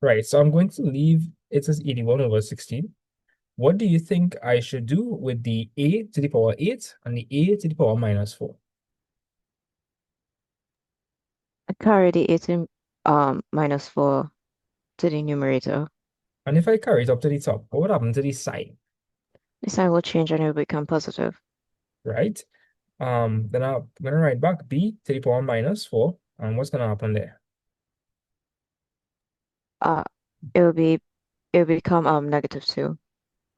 Right, so I'm going to leave it as 81 over 16. What do you think I should do with the a to the power 8 and the a to the power minus 4? I carry the 18 minus 4 to the numerator. And if I carry it up to the top, what would happen to the sign, The sign will change and it will become positive. right? Then I'm gonna write back b to the power minus 4, and what's gonna happen there? Uh, it will be it will become -2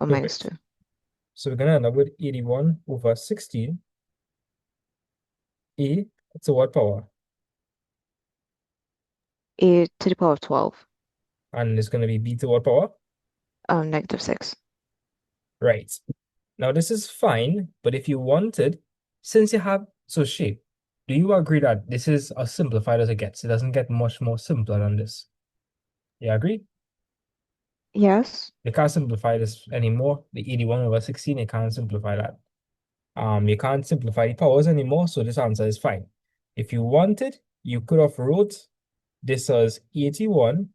or Perfect. -2. So we're gonna end up with 81 over 16, a to what power? A to the power of 12, And it's gonna be b to what power? -6. Right. Now this is fine, but if you wanted, since you have so shape, do you agree that this is as simplified as it gets? It doesn't get much more simpler than this. You agree? Yes, You can't simplify this anymore. The 81 over 16, you can't simplify that. You can't simplify the powers anymore, so this answer is fine. If you wanted, you could have wrote this as 81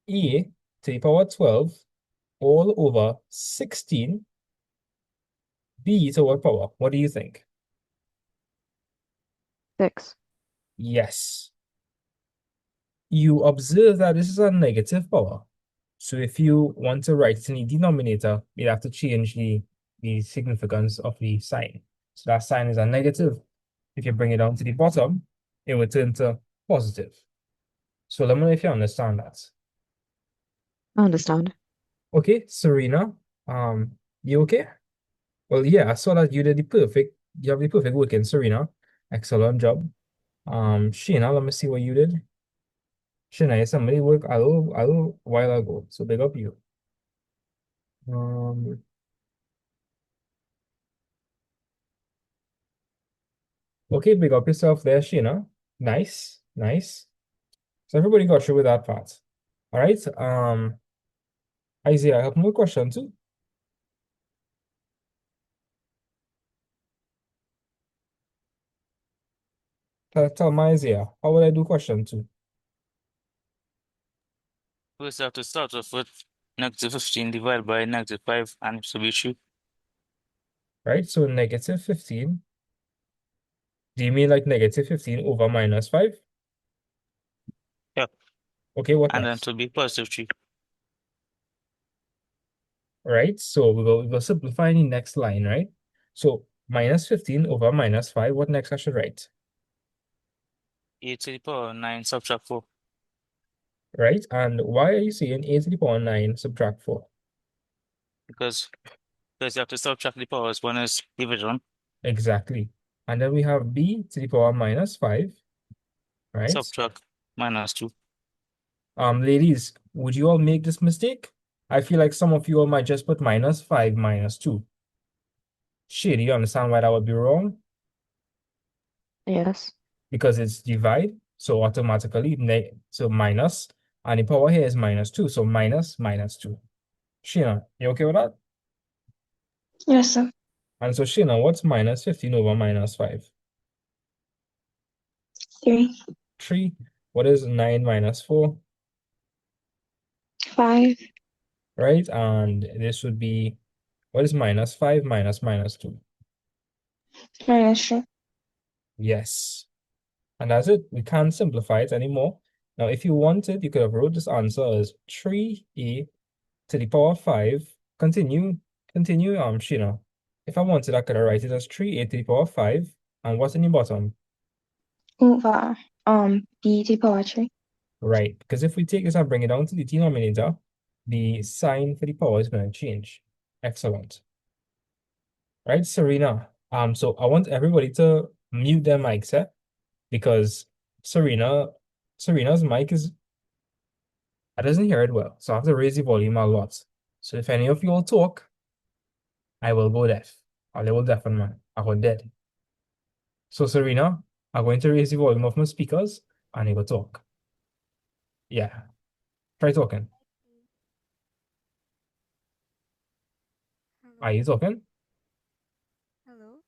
a to the power 12 all over 16 b to what power? What do you think? 6. Yes. You observe that this is a negative power. So if you want to write it in the denominator, you have to change the significance of the sign. So that sign is a negative. If you bring it down to the bottom, it will turn to positive. So let me know if you understand that. I understand. Okay, Serena, you okay? Well, yeah, I saw that you have the perfect work in Serena. Excellent job. Sheena, let me see what you did. Sheena, you somebody work a little while ago, so big up you. Um, okay, big up yourself there, Sheena. Nice, nice. So everybody got through with that part. All right. Isaiah, I have more question too. Tell my Isaiah, how would I do question two? First, have to start off with -15 divided by -5 and it should be true. Right? So negative 15. Do you mean like negative 15 over minus 5? Yep. Okay, what And then next? to be +3. Right? So we will simplify the next line, right? So minus 15 over minus 5. What next I should write? A to the power 9 subtract 4. Right? And why are you saying a to the power 9 subtract 4? Because first you have to subtract the powers. One is division. Exactly. And then we have b to the power minus 5, right? Subtract -2. Ladies, would you all make this mistake? I feel like some of you all might just put minus 5 minus 2. Shit, do you understand why that would be wrong? Yes. Because it's divide, so automatically so minus, and the power here is minus 2, so minus minus 2. Sheena, you okay with that? Yes, sir. And so Sheena, what's minus 15 over minus 5? 3, 3. What is 9 minus 4? 5, Right? And this would be, what is minus 5 minus minus 2? -3. Yes. And that's it. We can't simplify it anymore. Now, if you wanted, you could have wrote this answer as 3a to the power 5. Continue, Sheena. If I wanted, I could have write it as 3a to the power 5. And what's in the bottom? Over b to the power 3. Right. Because if we take this and bring it down to the denominator, the sign for the power is going to change. Excellent. Right, Serena. So I want everybody to mute their mics, because Serena, Serena's mic is I doesn't hear it well, so I have to raise the volume a lot. So if any of you all talk, I will go deaf. Or they will deafen man. I will dead. So Serena, I'm going to raise the volume of my speakers and you will talk. Yeah. Try talking. Are Hello? you talking? Hello?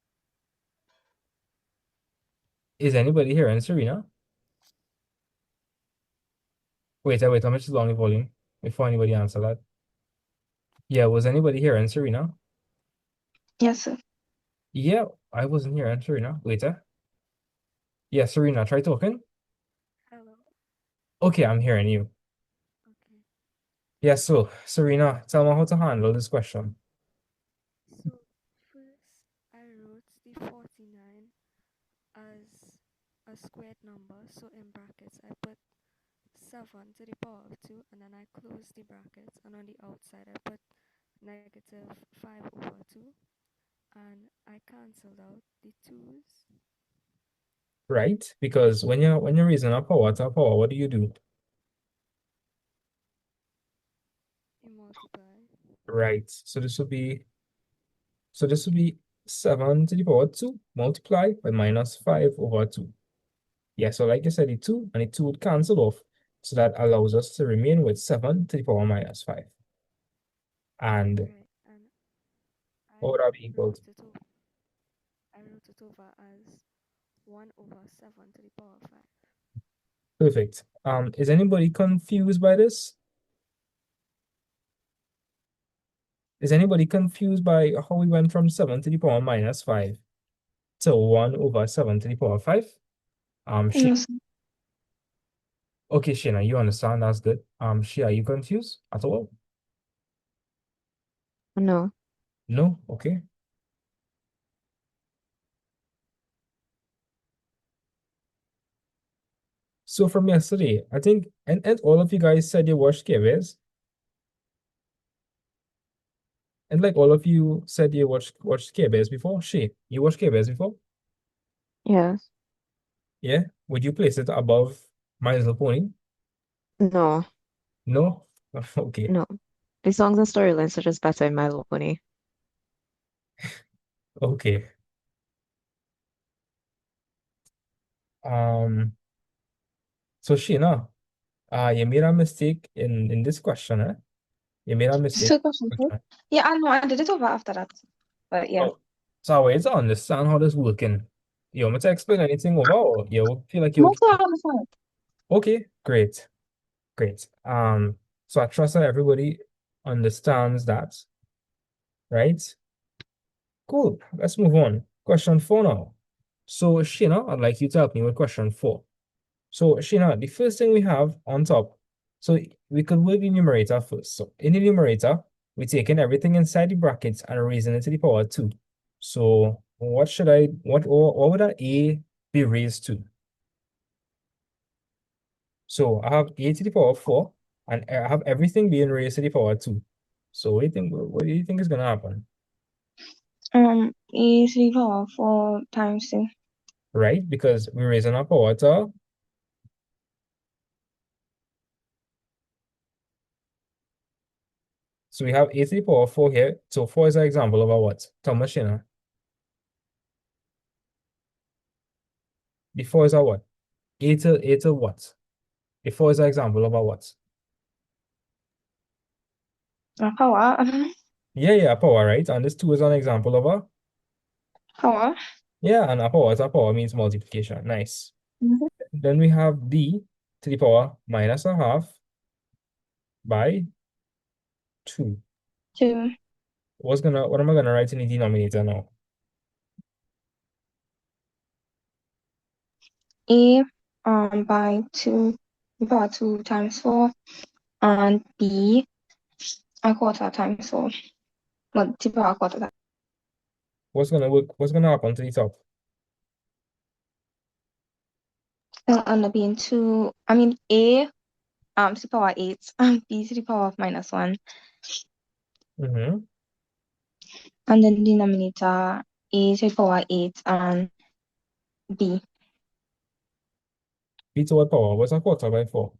Is anybody hearing Serena? Wait, how much is long the volume before anybody answer that? Yeah, was anybody here and Serena? Yes, sir. Yeah, I wasn't here and Serena. Yeah, Serena, try talking. Hello. Okay, I'm hearing you. Okay. Yeah, so Serena, tell me how to handle this question. So first, I wrote the 49 as a squared number. So in brackets, I put 7 to the power of 2, and then I close the brackets. And on the outside, I put negative 5 over 2. And I cancelled out the 2's. Right? Because when you're raising a power to a power, what do you do? You multiply. Right. So this would be 7 to the power 2 multiplied by minus 5 over 2. Yeah, so like I said, the 2 and the 2 would cancel off. So that allows us to remain with 7 to the power minus 5. And Right. And what would I that be equal to? wrote it over. I wrote it over as 1 over 7 to the power 5. Perfect. Is anybody confused by this? Is anybody confused by how we went from 7 to the power minus 5 to 1 over 7 to the power 5? She, Yes, sir. okay, Shana, you understand, that's good. She, are you confused at all? No. No? Okay. So from yesterday, I think, and all of you guys said you watched KBS, and like all of you said you watched KBS before. She, you watched KBS before? Yes. Yeah? Would you place it above My Little Pony? No. No? Okay. No. The songs and storylines are just better in My Little Pony. Okay. Um, so Sheena, you made a mistake in this question, eh? You made a mistake. Two questions, sir. Yeah, I know. I did it over after that. But yeah. Oh, so I want to understand how this working. You want me to explain anything over, or you feel like you Most okay? of the time. Okay, great, great. So I trust that everybody understands that, right? Cool. Let's move on. Question 4 now. So Sheena, I'd like you to help me with question 4. So Sheena, the first thing we have on top, so we could work the numerator first. So in the numerator, we're taking everything inside the brackets and raising it to the power 2. So what would that a be raised to? So I have a to the power 4, and I have everything being raised to the power 2. So what do you think is gonna happen? E to the power 4 times 2. Right? Because we're raising our power to, so we have a to the power 4 here. So 4 is an example of a what? Thomas Sheena. The 4 is a what? A to what? The 4 is an example of a what? Power. Yeah, power, right? And this 2 is an example of a, Power. yeah, and a power is a power means multiplication. Nice. Mhm. Then we have d to the power minus a half by 2. 2. What am I gonna write in the denominator now? E by 2. The power 2 times 4. And B a quarter times 4. Well, the power quarter times. What's gonna happen to the top? It'll end up being 2. I mean, A to the power 8. And B to the power of minus 1. Mm-hmm. And then denominator A to the power 8 and B. B to what power? What's a quarter by 4?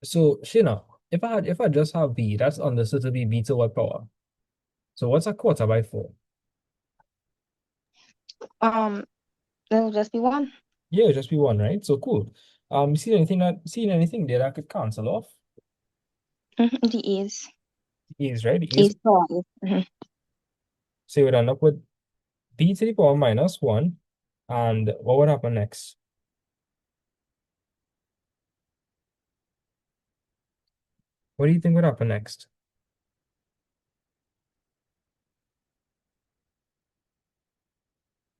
So, Sheena, if I just have B, that's understood to be B to what power? So what's a quarter by 4? Um, It'll just be 1. Yeah, it'll just be 1, right? So cool. Seen anything there that could cancel off? The A's. Is right? A's power 8. So you would end up with b to the power minus 1. And what would happen next? What do you think would happen next?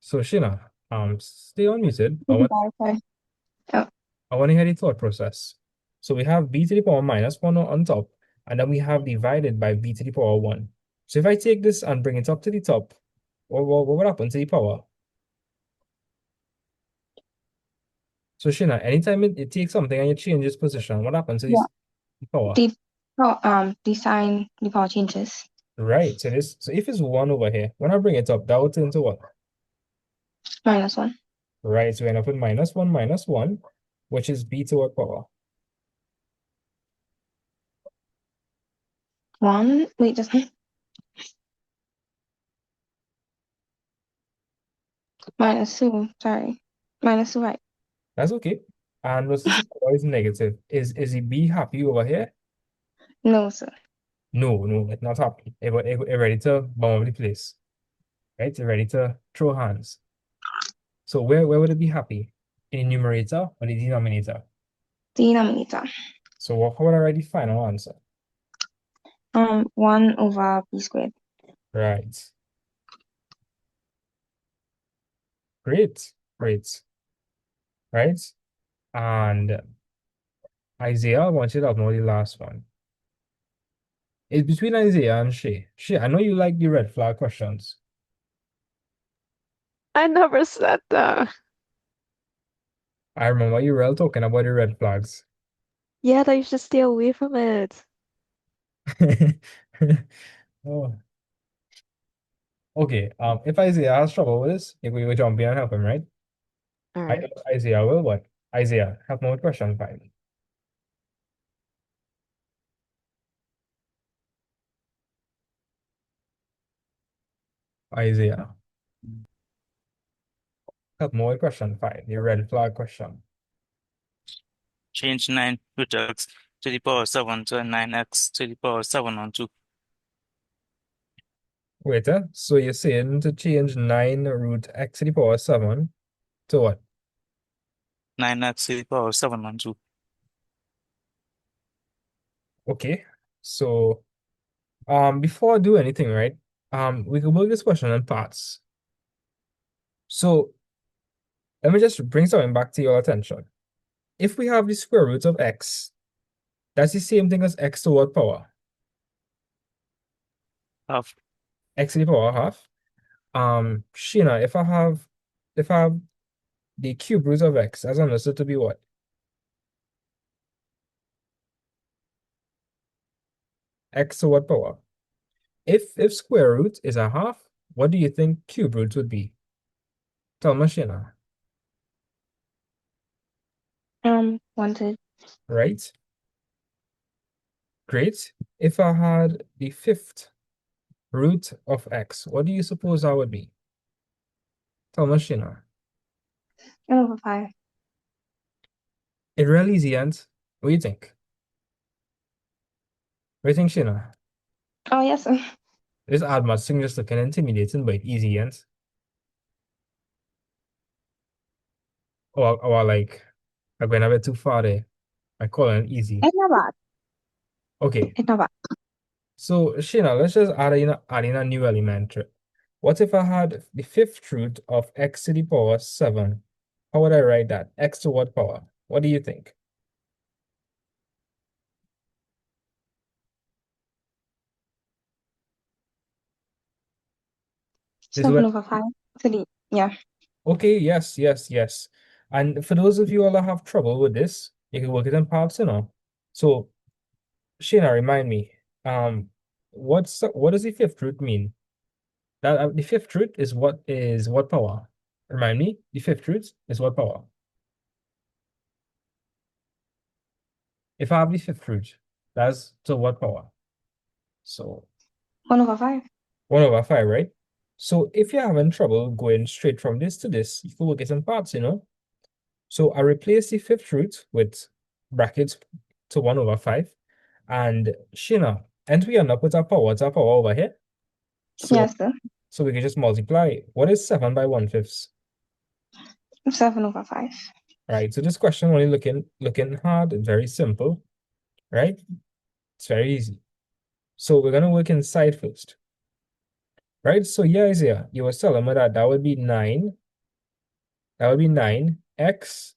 So Sheena, stay unmuted. Verify. I want to hear the thought process. So we have b to the power minus 1 on top, and then we have divided by b to the power 1. So if I take this and bring it up to the top, what would happen to the power? So Sheena, anytime it takes something and you change its position, what happens to Yeah. the power? The sign, the power changes. Right. So if it's 1 over here, when I bring it up, that would turn to what? -1. Right. So we end up with minus 1, which is b to what power? 1. Wait, just -2. Sorry. -2, right? That's okay. And what's this power is negative? Is the b happy over here? No, sir. No, it's not happy. It ready to bomb up the place. Right? It's ready to throw hands. So where would it be happy? In the numerator or the denominator? Denominator. So what would I write the final answer? 1 over b squared. Right. Great. Right? And Isaiah, I want you to know the last one. It's between Isaiah and Shay. Shay, I know you like the red flag questions. I never said that. I remember you were talking about the red flags. Yeah, that you should stay away from it. Oh. Okay. If Isaiah has trouble with this, if we will jump in and help him, right? All right. Isaiah will what? Isaiah, help me with question 5. Isaiah, help me with question 5, the red flag question. Change 9 root x to the power 7 to 9x to the power 7 on 2. Wait, so you're saying to change 9 root x to the power 7 to what? 9x to the power 7 on 2. Okay. So before I do anything, right? We can work this question in parts. So let me just bring something back to your attention. If we have the square root of x, that's the same thing as x to what power? Half. X to the power half. Sheena, if I have the cube root of x, that's understood to be what? X to what power? If square root is a half, what do you think cube root would be? Tell me, Sheena. 1 Right? Great. If I had the fifth root of x, what do you suppose that would be? Tell me, Sheena. 1 over 5. It really is, Ian. What do you think? What do you think, Sheena? Oh, yes, sir. This odd math thing just looking intimidating, but easy, Ian. Or like, I'm going a bit too far there. I call it easy. It's not bad. Okay, It's not bad. so Sheena, let's just add in a new element. What if I had the fifth root of x to the power 7? How would I write that? X to what power? What do you think? This is 7 what, over 5. To the, yeah. okay, yes. And for those of you all that have trouble with this, you can work it in parts, So, Sheena, remind me, what does the fifth root mean? That the fifth root is what power? Remind me, the fifth root is what power? If I have the fifth root, that's to what power? So 1 over 5. 1 over 5, right? So if you're having trouble going straight from this to this, you can work it in parts, So I replace the fifth root with brackets to 1 over 5. And Sheena, and we end up with our power. What's our power over here? So, Yes, sir. So we can just multiply. What is 7 by 1/5? 7/5. Right. So this question only looking hard, very simple, right? It's very easy. So we're gonna work inside first. Right? So yeah, Isaiah, you were telling me that would be 9. That would be 9x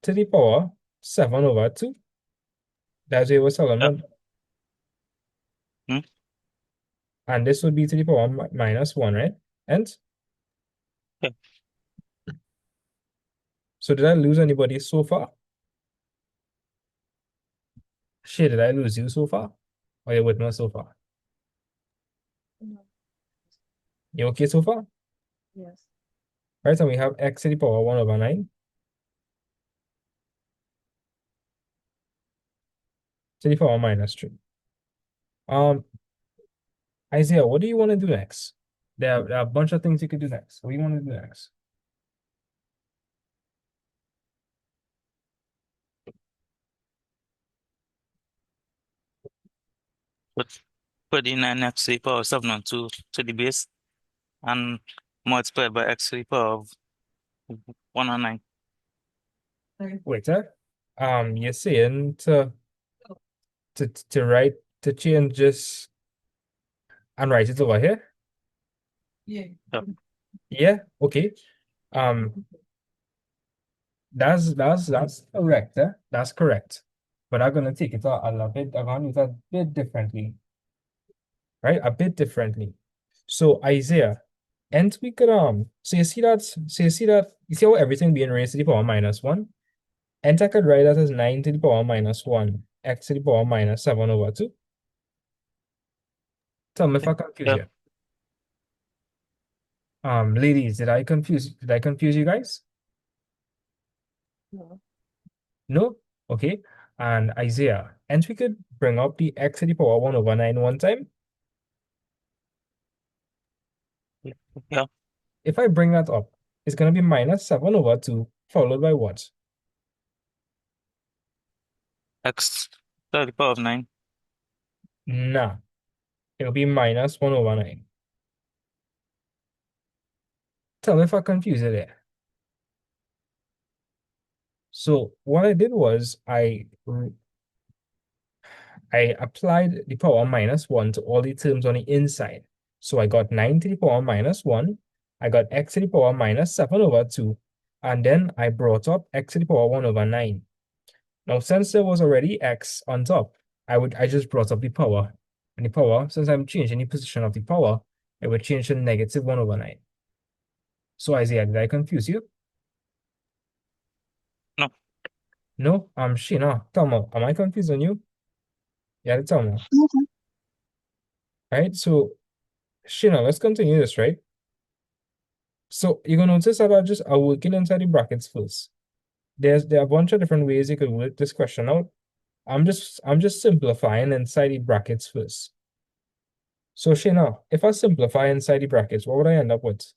to the power 7/2. That's what you were telling Yeah. me. Hmm? And this would be to the power minus 1, right? And Yeah. so did I lose anybody so far? Shit, did I lose you so far? Or you with me so far? You okay so far? Yes. Right, and we have x to the power 1/9 to the power minus 3. Isaiah, what do you want to do next? There are a bunch of things you could do next. What do you want to do next? Put the 9x to the power 7/2 to the base and multiply by x to the power of 1/9. Wait, you're saying to write to change this and write it over here? Yeah. Yeah, okay. That's correct, eh? That's correct. But I'm gonna take it a little bit, I'm gonna use it a bit differently, right? A bit differently. So Isaiah, and we could so you see how everything being raised to the power minus 1? And I could write that as 9 to the power minus 1, x to the power minus 7/2. Tell me if I confuse Yeah. you. Ladies, did I confuse you guys? No. No? Okay. And Isaiah, and we could bring up the x to the power 1/9 one time. Yeah. If I bring that up, it's gonna be minus 7/2 followed by what? X to the power of 9. Nah, it'll be minus 1/9. Tell me if I confuse you there. So what I did was I applied the power minus 1 to all the terms on the inside. So I got 9 to the power minus 1. I got x to the power minus 7/2. And then I brought up x to the power 1/9. Now, since there was already x on top, I just brought up the power. And the power, since I'm changing the position of the power, it would change to negative 1/9. So Isaiah, did I confuse you? No. No, Sheena, tell me, am I confusing you? Yeah, tell me. Okay. Right? So Sheena, let's continue this, right? So you're gonna notice that I working inside the brackets first. There are a bunch of different ways you could work this question out. I'm just simplifying inside the brackets first. So Shayna, if I simplify inside the brackets, what would I end up with?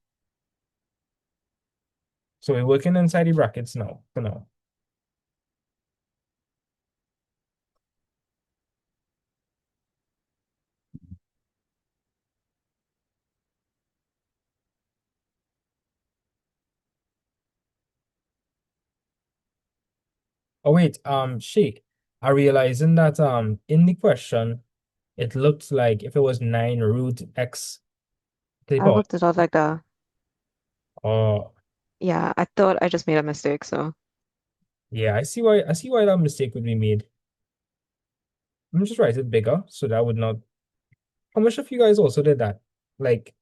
So we're working inside the brackets now, for now. Oh wait, Shay, I realizing that in the question it looked like if it was 9 root x to the I power. worked it out like that. Oh Yeah, I thought I just made a mistake, so yeah, I see why that mistake would be made. Let me just write it bigger so that would not. How much of you guys also did that? Like,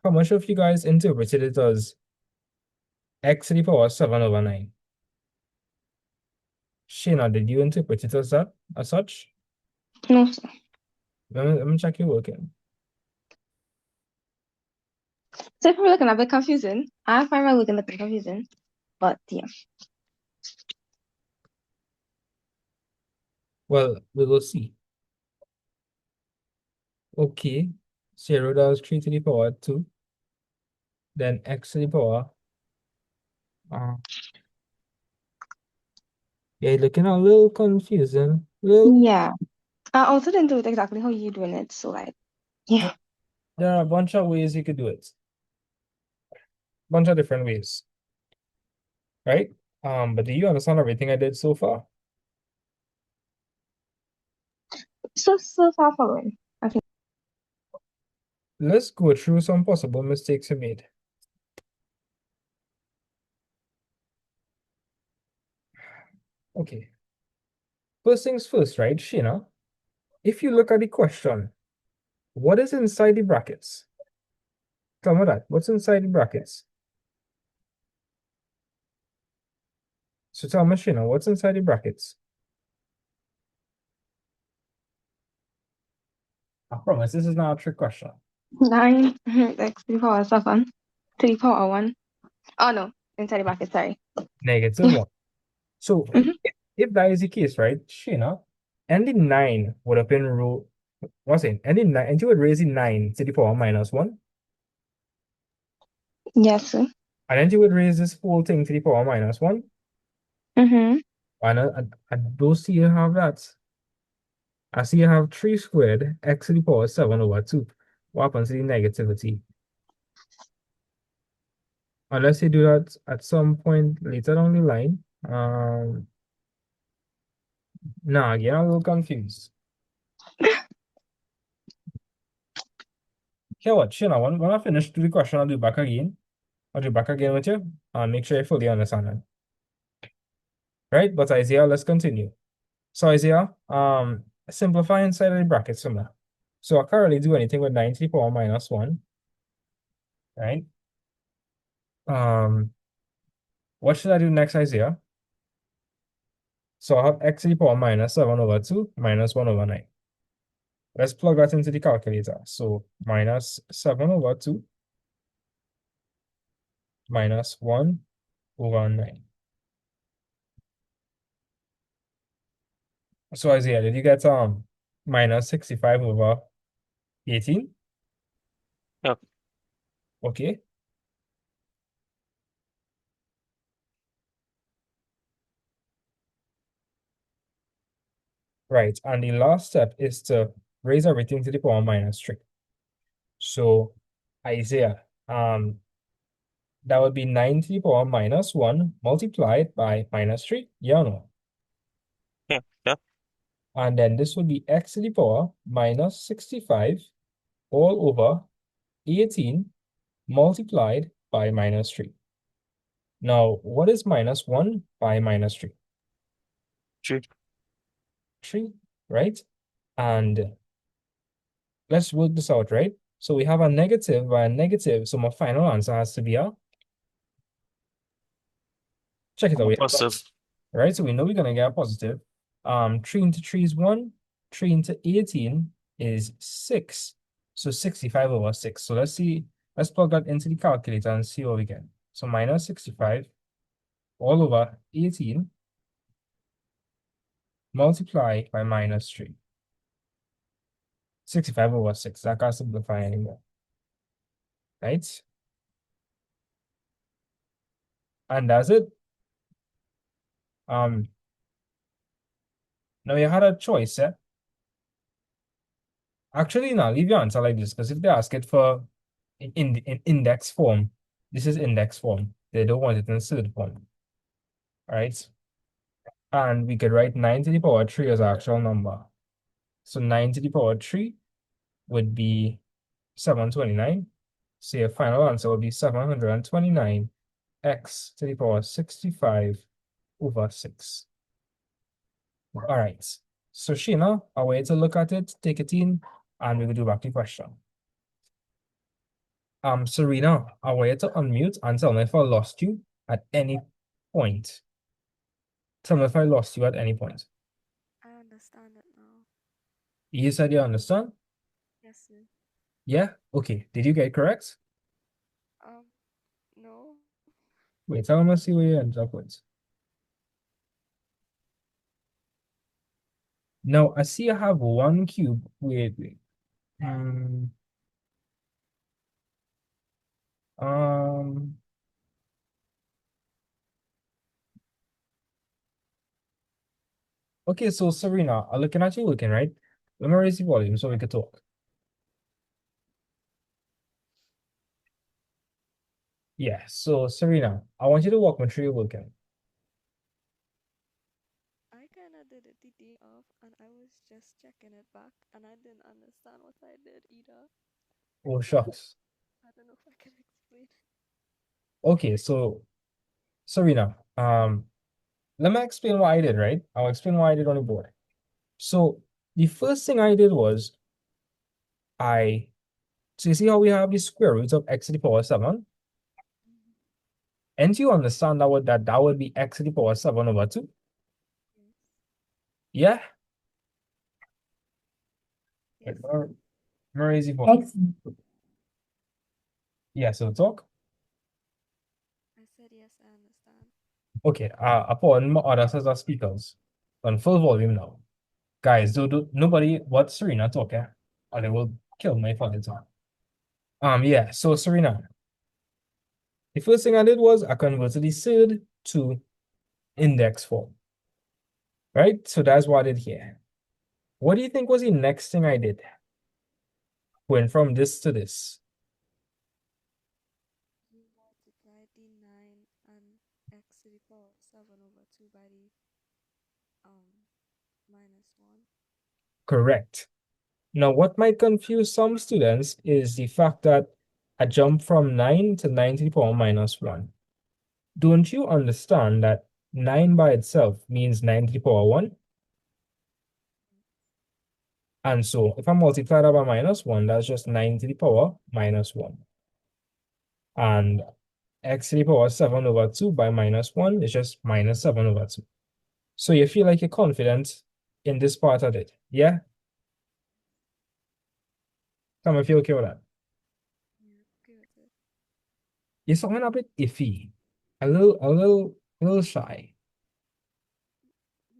how much of you guys interpreted it as x to the power 7/9? Shayna, did you interpret it as that, as such? No, sir. Let me check your work in. So if I'm looking a bit confusing, I find my looking a bit confusing. But yeah. Well, we will see. Okay. 0 does 3 to the power 2. Then x to the power. Uh, yeah, looking a little confusing. Little. Yeah. I also didn't do it exactly how you doing it. So like, yeah. There are a bunch of ways you could do it. Bunch of different ways, right? But do you understand everything I did so far? So far following. Okay. Let's go through some possible mistakes you made. Okay. First things first, right, Sheena? If you look at the question, what is inside the brackets? Tell me that. What's inside the brackets? So tell me, Sheena, what's inside the brackets? I promise this is not a trick question. 9 x to the power 7 to the power 1. Oh no, inside the bracket, sorry. -1. So Mhm. if that is the case, right, Sheena, ending 9 would have been what's it? Ending 9, and you would raise the 9 to the power -1, Yes, sir. and then you would raise this whole thing to the power -1. Mm-hmm. And I don't see you have that. I see you have 3 squared x to the power 7 over 2. What happens to the negativity? Unless you do that at some point later down the line. Nah, again, I'm a little confused. Here, what, Shina, when I finish the question, I'll do back again. I'll do back again with you and make sure you fully understand it. Right? But Isaiah, let's continue. So Isaiah, simplify inside of the brackets for me. So I can't really do anything with 9 to the power -1, right? What should I do next, Isaiah? So I have x to the power -7 over 2 -1 over 9. Let's plug that into the calculator. So -7 over 2 -1 over 9. So Isaiah, did you get -65 over 18? Yep. Okay. Right. And the last step is to raise everything to the power -3. So Isaiah, that would be 9 to the power -1 multiplied by -3. Yeah or no? Yep. Yep. And then this would be x to the power -65 all over 18 multiplied by -3. Now, what is -1 by -3? True. 3, right? And let's work this out, right? So we have a negative by a negative, so my final answer has to be a, check it out, we have that, Positive. right? So we know we're gonna get a positive. 3 into 3 is 1, 3 into 18 is 6. So 65 over 6. So let's plug that into the calculator and see what we get. So -65 all over 18 multiplied by -3. 65 over 6. That can't simplify anymore. Right? And that's it. Um, Now you had a choice, eh? Actually, now leave your answer like this, because if they ask it for in index form, this is index form. They don't want it in third form. All right. And we could write 9 to the power 3 as our actual number. So 9 to the power 3 would be 729. So your final answer would be 729 x to the power 65 over 6. All right. So Sheena, a way to look at it, take it in, and we will do back the question. Serena, I want you to unmute and tell me if I lost you at any point. Tell me if I lost you at any point. I understand it now. You said you understand? Yes, sir. Yeah? Okay. Did you get it correct? No. Wait, tell me see where you ended up with. No, I see I have one cube. Wait. Um, um, okay, so Serena, I'm looking at you looking, right? Let me raise the volume so we can talk. Yeah, so Serena, I want you to walk me through your working. I kind of did it the day of, and I was just checking it back, and I didn't understand what I did either. Oh, shucks. I don't know if I can explain. Okay, so Serena, let me explain what I did, right? I'll explain what I did on the board. So the first thing I did was so you see how we have the square root of x to the power 7? And you understand that would be x to the power 7 over 2? Yes. Yeah? Yes, Wait, sir. where is the phone? Yeah, so talk. I said yes, I understand. Okay, upon my other sets of speakers on full volume now. Guys, nobody what Serena talk, yeah? Or they will kill me for the time. Yeah, so Serena, the first thing I did was I converted the third to index form. Right? So that's what I did here. What do you think was the next thing I did? Went from this to this. You multiplied the 9 and x to the power of 7 over 2 by the minus 1. Correct. Now, what might confuse some students is the fact that I jumped from 9 to 9 to the power minus 1. Don't you understand that 9 by itself means 9 to the power 1? And so if I multiply that by minus 1, that's just 9 to the power minus 1. And x to the power 7 over 2 by minus 1 is just minus 7 over 2. So you feel like you're confident in this part of it. Yeah? Come if you okay with that. Yeah, okay with it. You're sounding a bit iffy. A little shy.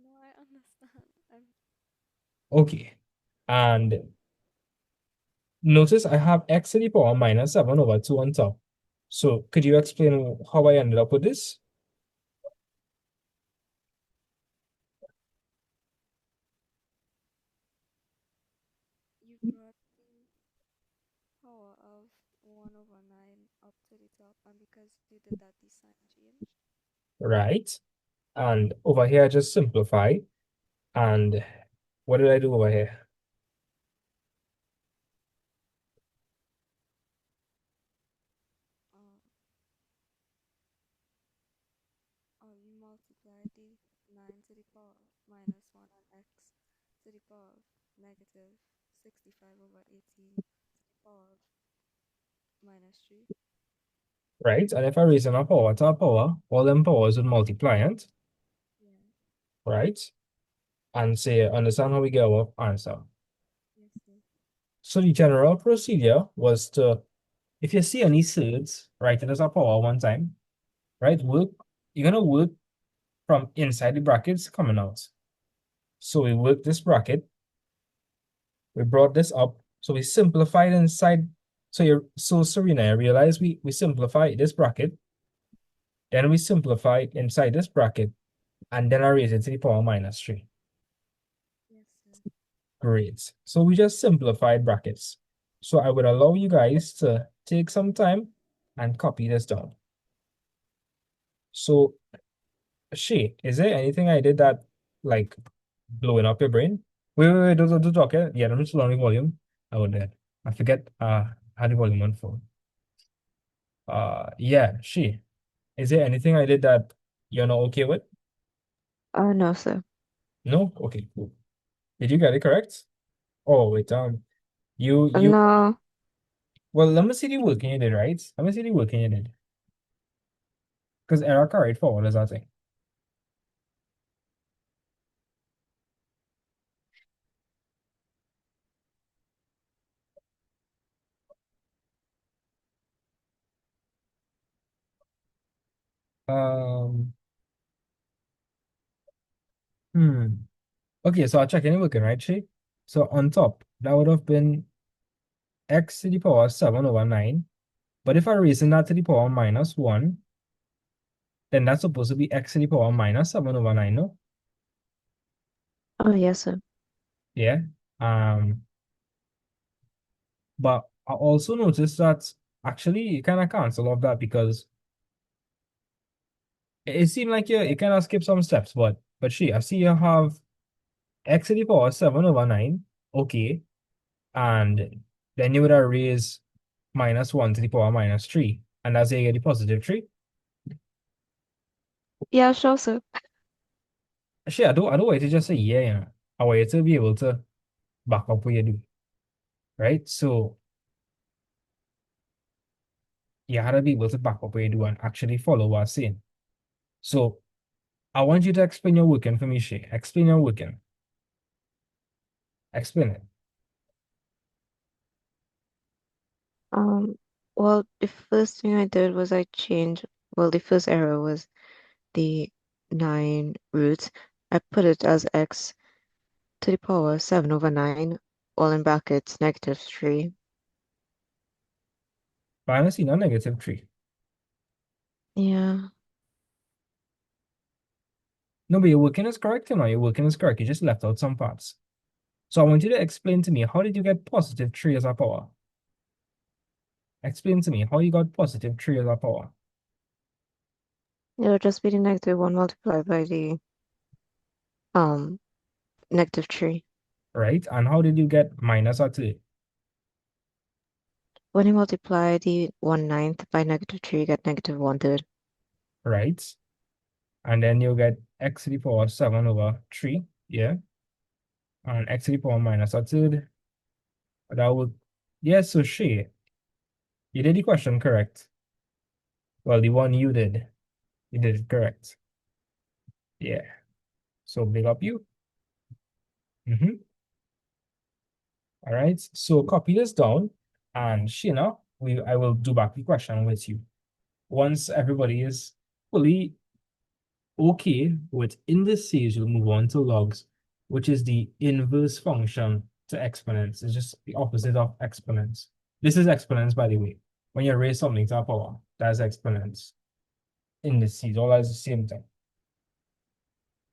No, I understand. Okay. And notice I have x to the power minus 7 over 2 on top. So could you explain how I ended up with this? You brought the power of 1 over 9 up to the top, and because you did that, the sign changed. Right? And over here, I just simplify. And what did I do over here? Uh, you multiplied the 9 to the power minus 1 and x to the power of negative 65 over 18 to the power of minus 3. Right? And if I raise a power to a power, all them powers would multiply it, Yeah. right? And say, understand how we get our answer. Yes, sir. So the general procedure was to, if you see any thirds, write it as a power one time, right? You're gonna work from inside the brackets coming out. So we work this bracket, we brought this up, so we simplified inside. So Serena, I realize we simplify this bracket, then we simplify inside this bracket, and then I raise it to the power minus 3. Yes, sir. Great. So we just simplified brackets. So I would allow you guys to take some time and copy this down. So Shay, is there anything I did that like blowing up your brain? Wait, don't talk, yeah? Yeah, don't slow down the volume. Oh, there. I forget I had the volume on phone. Yeah, Shay, is there anything I did that you're not okay with? No, sir. No? Okay, cool. Did you get it correct? Oh, wait, you No. well, let me see the working you did, right? Let me see the working you did. Because error carried forward is that thing. Um, hmm. Okay, so I'll check any working, right, Shay? So on top, that would have been x to the power 7 over 9. But if I raise that to the power minus 1, then that's supposed to be x to the power minus 7 over 9, no? Oh, yes, sir. Yeah. Um, but I also noticed that actually you kind of cancel off that because it seemed like you kind of skip some steps, but she, I see you have x to the power 7 over 9. Okay. And then you would have raised minus 1 to the power minus 3. And that's how you get the positive 3. Yeah, sure, sir. Actually, I don't want you to just say yeah, I want you to be able to back up what you do. Right? So you had to be able to back up what you do and actually follow what I'm saying. So I want you to explain your working for me, Shay. Explain your working. Explain it. Um, well, the first thing I did was I changed, well, the first error was the 9 roots. I put it as x to the power 7 over 9, all in brackets, -3. But I don't see no negative 3. Yeah. No, but your working is correct, your working is correct. You just left out some parts. So I want you to explain to me, how did you get positive 3 as a power? Explain to me how you got positive 3 as a power. It would just be the -1 multiplied by the um -3. Right? And how did you get minus or 2? When you multiply the 1/9 by -3, you get -1/3. Right? And then you get x to the power 7 over 3. Yeah. And x to the power minus a third. That would, yes, so she, you did the question correct. Well, the one you did it correct. Yeah. So big up you. All right. So copy this down, and Sheena, I will do back the question with you. Once everybody is fully okay with indices, we'll move on to logs, which is the inverse function to exponents. It's just the opposite of exponents. This is exponents, by the way. When you raise something to a power, that's exponents. Indices, all as the same thing.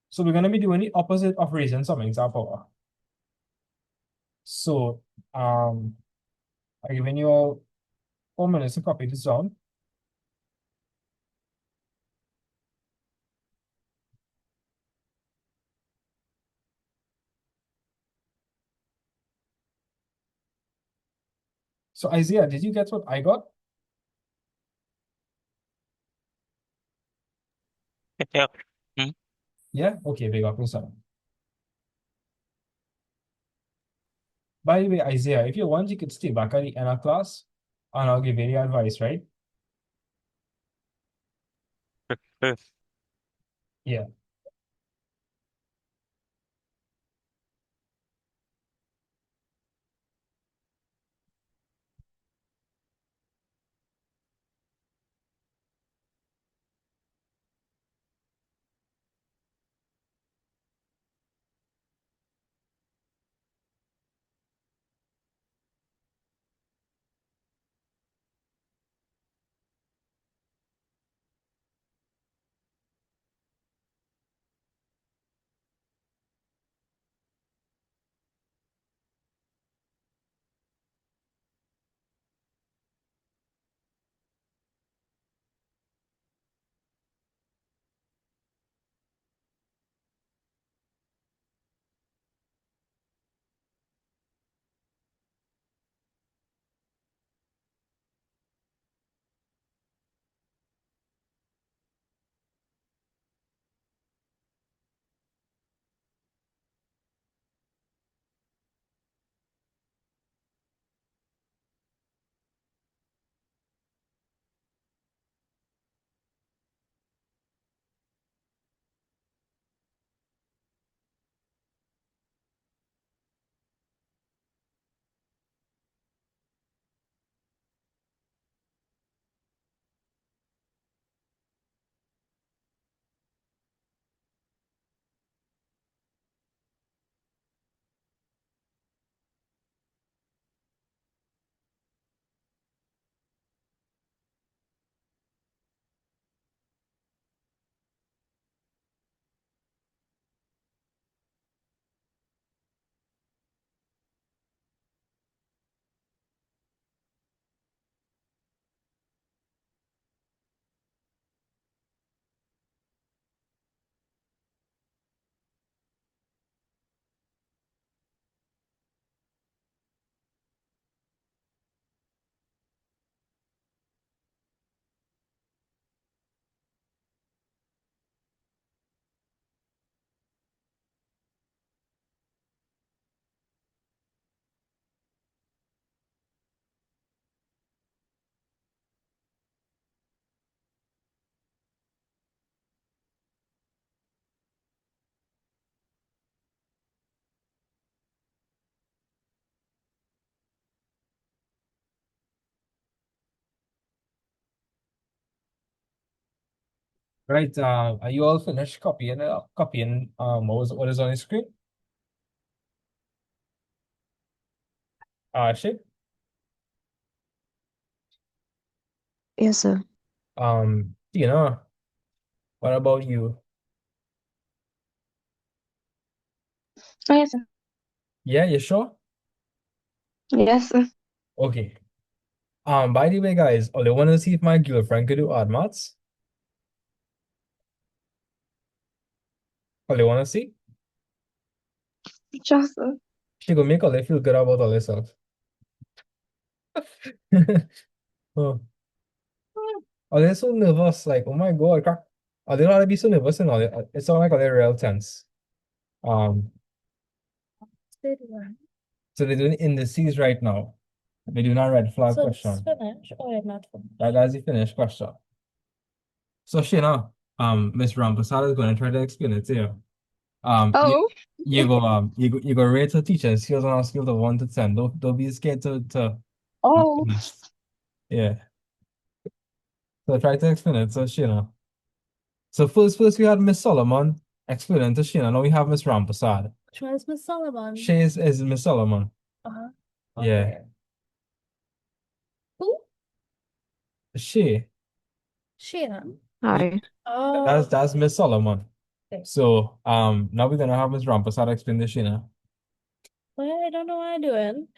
So we're going to be doing the opposite of raising something to a power. So I'm giving you all 4 minutes to copy this down. So Isaiah, did you get what I got? Yeah. Mm. Yeah? Okay, big up yourself. By the way, Isaiah, if you want, you could stay back at the end of class and I'll give you the advice, right? Uh, Yeah. Right, are you all finished copying what is on the screen? Shit. Yes, sir. Tina, what about you? Oh, yes, sir. Yeah, you sure? Yes, sir. Okay. By the way, guys, I want to see if my girlfriend could do odd maths. I want to see. Sure, sir. She gonna make all feel good about all herself. Oh, oh, they're so nervous. Like, oh my God, oh, they don't have to be so nervous and all. It's all like they're real tense. Um, so they're doing indices right now. They're doing a red flag question. Finished or you're not finished? That's the finished question. So Shayna, Miss Rampasad is going to try to explain it to you. You, Oh, you go rate her teaching skills on a scale of 1 to 10. Don't be scared to be oh. honest. Yeah. So try to explain it to Shayna. So first we had Miss Solomon explaining to Shayna. Now we have Miss Rampasad. Which one is Miss Solomon? She is Miss Solomon. Uh-huh. Yeah. Okay. Who? She. Sheena. Hi. Oh, That's Miss Solomon. okay. So now we're gonna have Miss Rampasad explain to Shayna. Well, I don't know what I'm doing.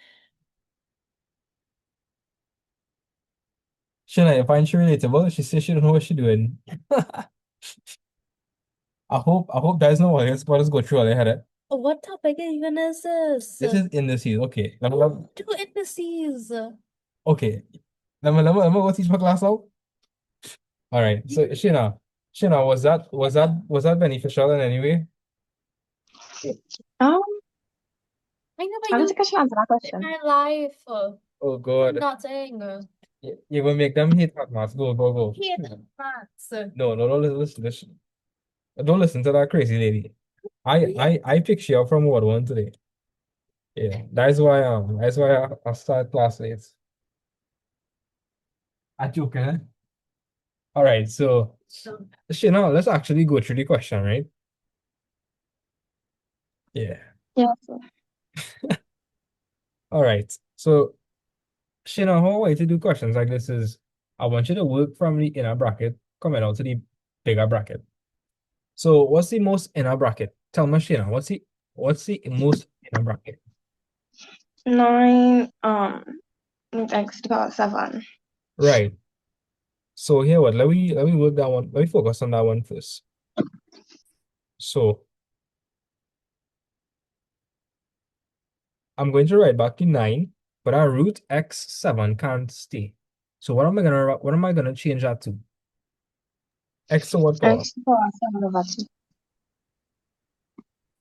Shayna, you find she relatable? She says she don't know what she doing. I hope there's no one else what is go through all their head. What topic even is this? This is indices. Okay. Two indices. Okay. Let me go teach my class now. All right. So Shina, was that beneficial in any way? Um, I never I don't used think I should answer that it in question. my life. Oh I'm God. not saying You're gonna make them hate maths. Go. hate maths. No, listen. Don't listen to that crazy lady. I picked you up from Ward 1 today. Yeah. That's why I start class late. I joking, eh? All right, so Shina, let's actually go through the question, right? Yeah. Yes, sir. All right. So Shina, how I want you to do questions like this is I want you to work from the inner bracket coming out to the bigger bracket. So what's the most inner bracket? Tell me, Shina, what's the most inner bracket? 9, x to the power 7. Right. So here what let me work that one. Let me focus on that one first. So I'm going to write back to 9, but our root x7 can't stay. So what am I gonna change that to? X to what power? X to the power 7 over 2.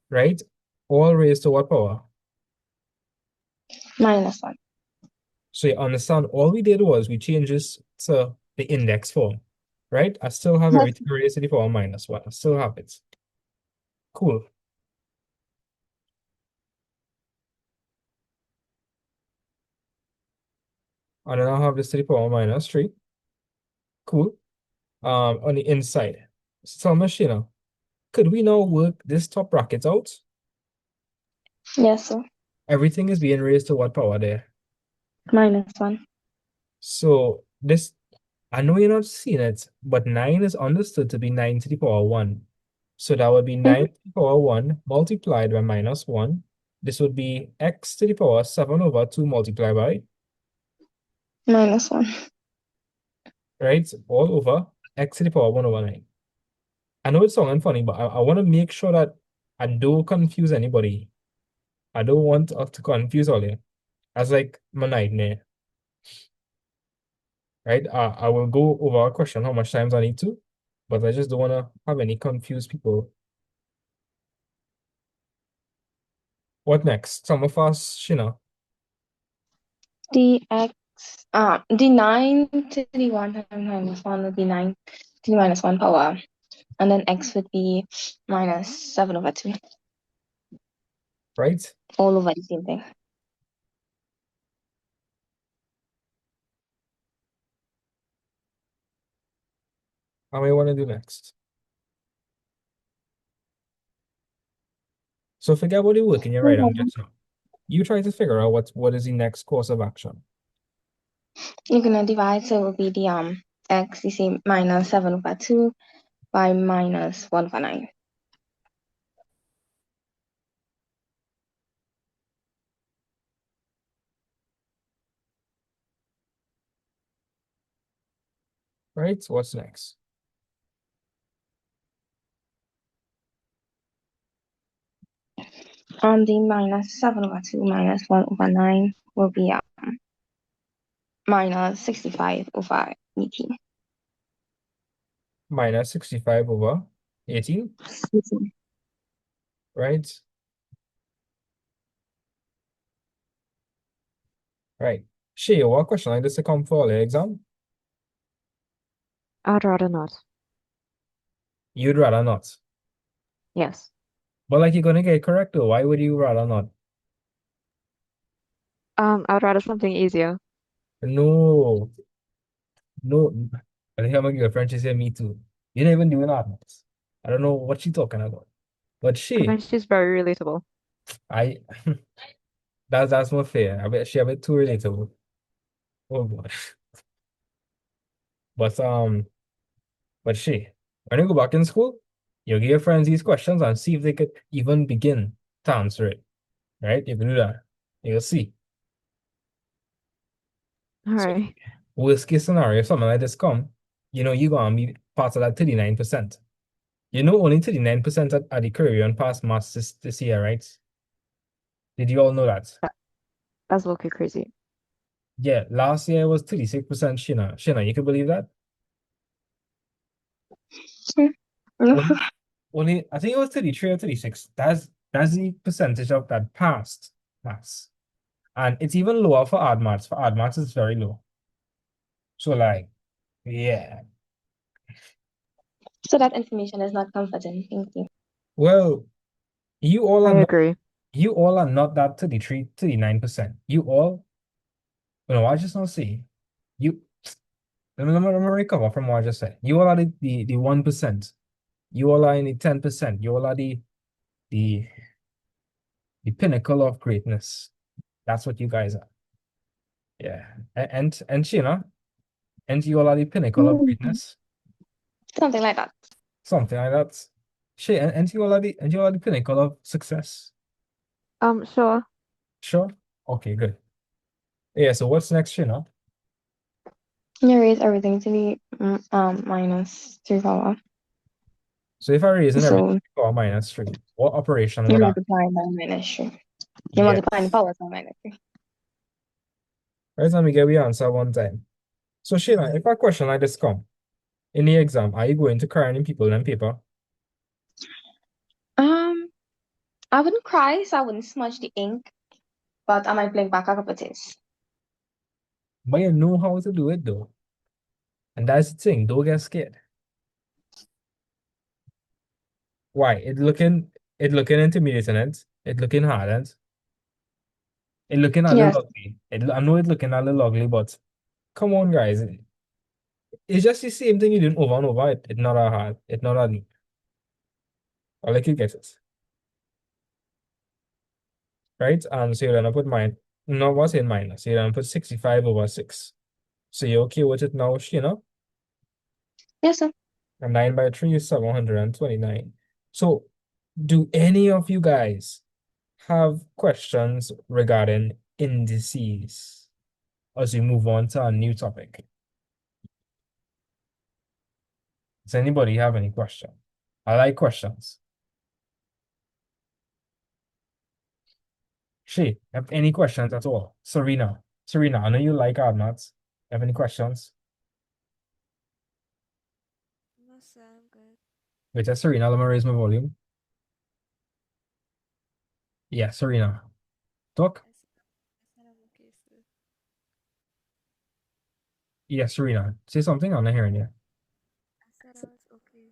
Right? All raised to what power? Minus 1. So you understand, all we did was we changed this to the index form, right? I still have Yes. everything raised to the power minus 1. I still have it. Cool. And then I'll have this to the power minus 3. Cool. On the inside. So tell me, Sheena, could we now work this top bracket out? Yes, sir. Everything is being raised to what power there? Minus 1. So this, I know you're not seeing it, but 9 is understood to be 9 to the power 1. So that would be 9 to the power 1 multiplied by minus 1. This would be x to the power 7 over 2 multiplied by, Minus 1. right? All over x to the power 1 over 9. I know it's sounding funny, but I want to make sure that I don't confuse anybody. I don't want us to confuse all you. That's like my nightmare, right? I will go over a question how much times I need to, but I just don't want to have any confused people. What next? Some of us, Shina. The 9 to the 1 times minus 1 would be 9 to the minus 1 power. And then x would be minus 7 over 2. Right? All over the same thing. How many want to do next? So forget about the work in your right down just now. You try to figure out what is the next course of action. You're gonna divide, so it will be the x, you see, minus 7 over 2 by minus 1 over 9. Right? So what's next? The minus 7 over 2 minus 1 over 9 will be minus 65 over 18. Minus 65 over 18, right? Right. Shay, what question like this to come for the exam? I'd rather not. You'd rather not. Yes. But like you're gonna get it correct though. Why would you rather not? I'd rather something easier. No, no. I think my girlfriend, she said me too. You are not even doing that. I don't know what she talking about. But I she, find she's very relatable. I that's more fair. I bet she a bit too relatable. Oh boy. But but she, when you go back in school, you give your friends these questions and see if they could even begin to answer it. Right? You can do that. You'll see. All So right. worst case scenario, if something like this come, you're gonna be part of that 39%. Only 39% at the Caribbean pass maths this year, right? Did you all know that? That's okay crazy. Yeah, last year was 36% Shina. Shina, you can believe that? Only, only I think it was 33 or 36. That's the percentage of that passed maths. And it's even lower for odd maths. For odd maths, it's very low. So like, yeah. So that information is not comforting. Thank you. Well, you all I are not agree. you all are not that 33, 39%. You all, I just not see. You let me recover from what I just said. You all are the 1%. You all are in the 10%. You all are the the pinnacle of greatness. That's what you guys are. Yeah. And Sheena, and you all are the pinnacle of Mm, greatness. something like that. Something like that. She and you all are the pinnacle of success. Sure. Sure? Okay, good. Yeah, so what's next, Sheena? You raise everything to be minus 3 power. So if I raise everything So to power minus 3, what operation you would I? multiply by minus 3. You multiply the Yes. powers by minus 3. Right, let me get the answer one time. So Sheena, if a question like this come in the exam, are you going to cry any people in paper? Um, I wouldn't cry, so I wouldn't smudge the ink, but I might blink back a couple of days. But you know how to do it though. And that's the thing, don't get scared. Why? It looking intimidating, it looking hard, it looking a Yes. little ugly. I know it looking a little ugly, but come on, guys. It's just the same thing you doing over and over. It's not that hard. It's not that deep. I'll let you get it. Right? And so you're gonna put no, what's in minus? You're gonna put 65 over 6. So you're okay with it now, Yes, sir. And 9 by 3 is 729. So do any of you guys have questions regarding indices as we move on to a new topic? Does anybody have any question? I like questions. Shay, have any questions at all? Serena, I know you like hard maths. Have any questions? No, sir, I'm good. Wait, Serena, let me raise my volume. Yeah, Serena, talk. I said I'm okay, sir. Yeah, Serena, say something. I'm not hearing you. I said I was okay.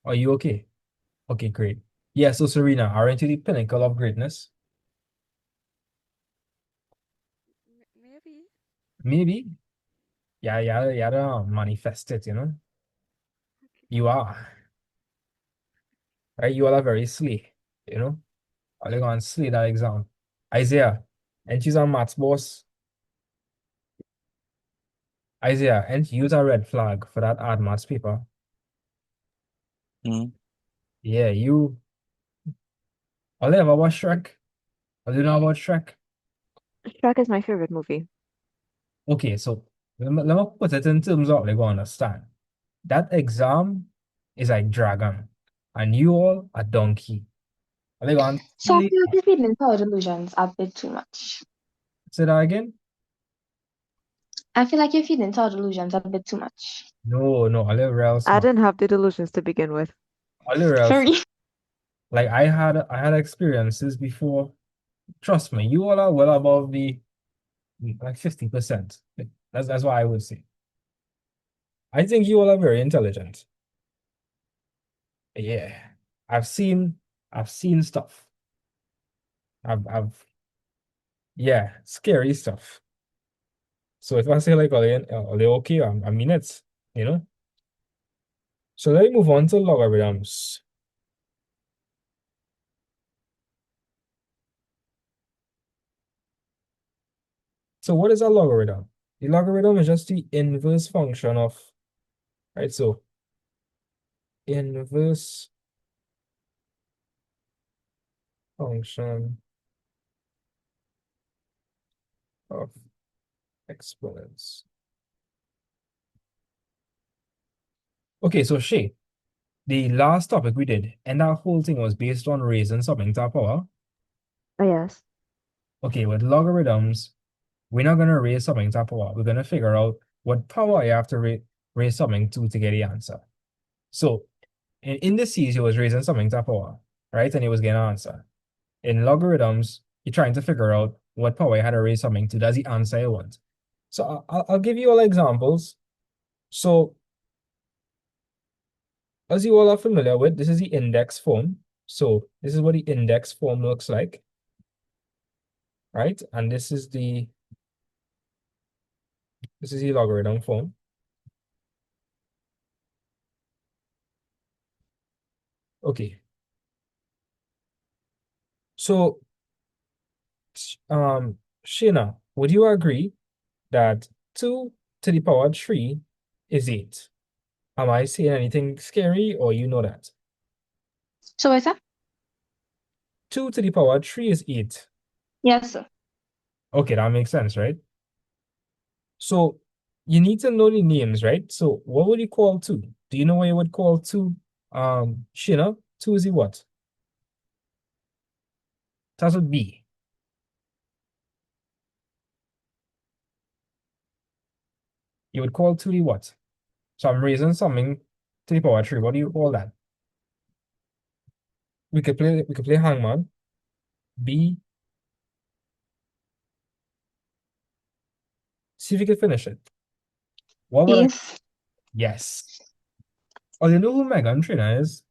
Are you okay? Okay, great. Yeah, so Serena, aren't you the pinnacle of greatness? Maybe. Maybe. Yeah, yeah, yeah, manifest it. Okay. You are, right? You all are very slick, you know? Are they gonna slay that exam? Isaiah, and she's on maths boss. Isaiah, and you use a red flag for that hard maths paper. Mm. Yeah, you. All you ever watch Shrek? All you know about Shrek? Shrek is my favorite movie. Okay, so let me put it in terms of like understand. That exam is like dragon, and you all a donkey. Are they going to So I slay? feel like you're feeding into our delusions a bit too much. Say that again? I feel like you're feeding into our delusions a bit too much. No, no, a little real I smart. didn't have the delusions to begin with. A little real Sorry. smart. Like I had experiences before. Trust me, you all are well above the like 50%. That's what I would say. I think you all are very intelligent. Yeah. I've seen I've seen stuff. I've yeah, scary stuff. So if I say like are they okay? I mean it, you know? So let me move on to logarithms. So what is a logarithm? The logarithm is just the inverse function of, right? So inverse function of exponents. Okay, so Shay, the last topic we did, and that whole thing was based on raising something to a power. Oh, yes. Okay, with logarithms, we're not going to raise something to a power. We're going to figure out what power you have to raise something to get the answer. So in the C's, he was raising something to a power, right? And he was getting an answer. In logarithms, you're trying to figure out what power you had to raise something to. That's the answer you want. So I'll give you all examples. So as you all are familiar with, this is the index form. So this is what the index form looks like, right? And this is the logarithm form. Okay. So Shina, would you agree that 2 to the power 3 is 8? Am I saying anything scary or you know that? So what's that? 2 to the power 3 is 8. Yes, sir. Okay, that makes sense, right? So you need to know the names, right? So what would you call 2? Do you know what you would call 2? Shina, 2 is the what? That would be. You would call 2 the what? So I'm raising something to the power 3. What do you call that? We could play hangman. B. See if you can finish it. What would I? Yes. Yes. Oh, you know who Megan Trainor is?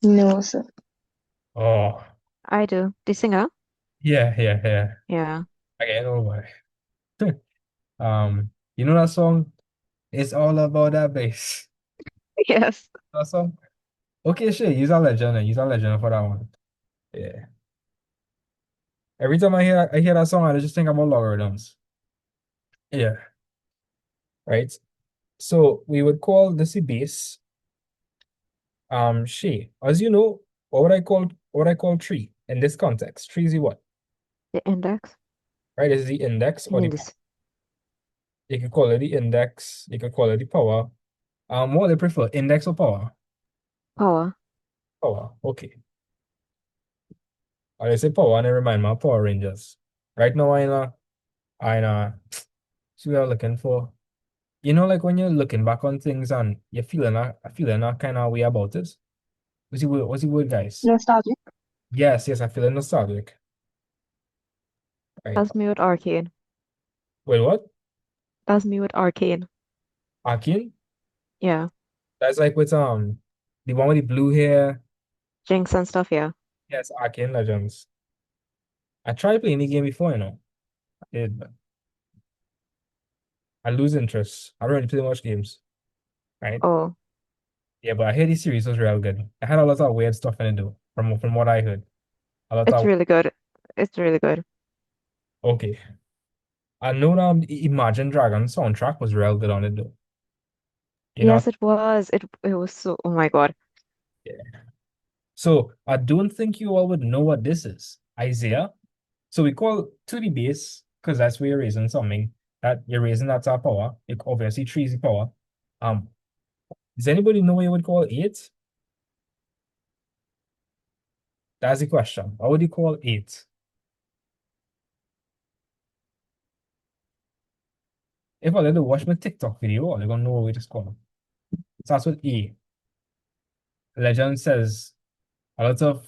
No, sir. Oh, I do. The singer? yeah, yeah, yeah. Yeah. Okay, I know why. You know that song? It's all about that bass. Yes. That song? Okay, sure. Use a legend and use a legend for that one. Yeah. Every time I hear that song, I just think about logarithms. Yeah. Right. So we would call this the base. She. As you know, what I call tree in this context. Tree is the what? The index. Right? This is the index I or mean, the this you can call it the index, you can call it the power. What do you prefer? Index or power? power. Power. Okay. I say power and it remind me of Power Rangers. Right now I know so we are looking for. You know, like when you're looking back on things and you're feeling a kind of way about it. What's the word, guys? Nostalgic. Yes, yes, I feel nostalgic. Right. That's me with Arcane. Wait, what? That's me with Arcane. Arkin? Yeah. That's like with the one with the blue hair. Jinx and stuff, yeah. Yes, Arcane Legends. I tried playing the game before, I did, but I lose interest. I don't really play much games, right? Oh, Yeah, but I hear the series was real good. I had a lot of weird stuff in it though. from what I heard. I thought It's that, really good. It's really good. okay. I know the Imagine Dragons soundtrack was real good on it though. You know, Yes, it was. It was so, oh my God. yeah. So I don't think you all would know what this is. Isaiah. So we call 2 the base because that's where you're raising something. That you're raising that's our power. It obviously 3 is the power. Um, does anybody know what you would call 8? That's the question. What would you call 8? If I let them watch my TikTok video, they're gonna know what we just call them. So that's what A. Legend says a lot of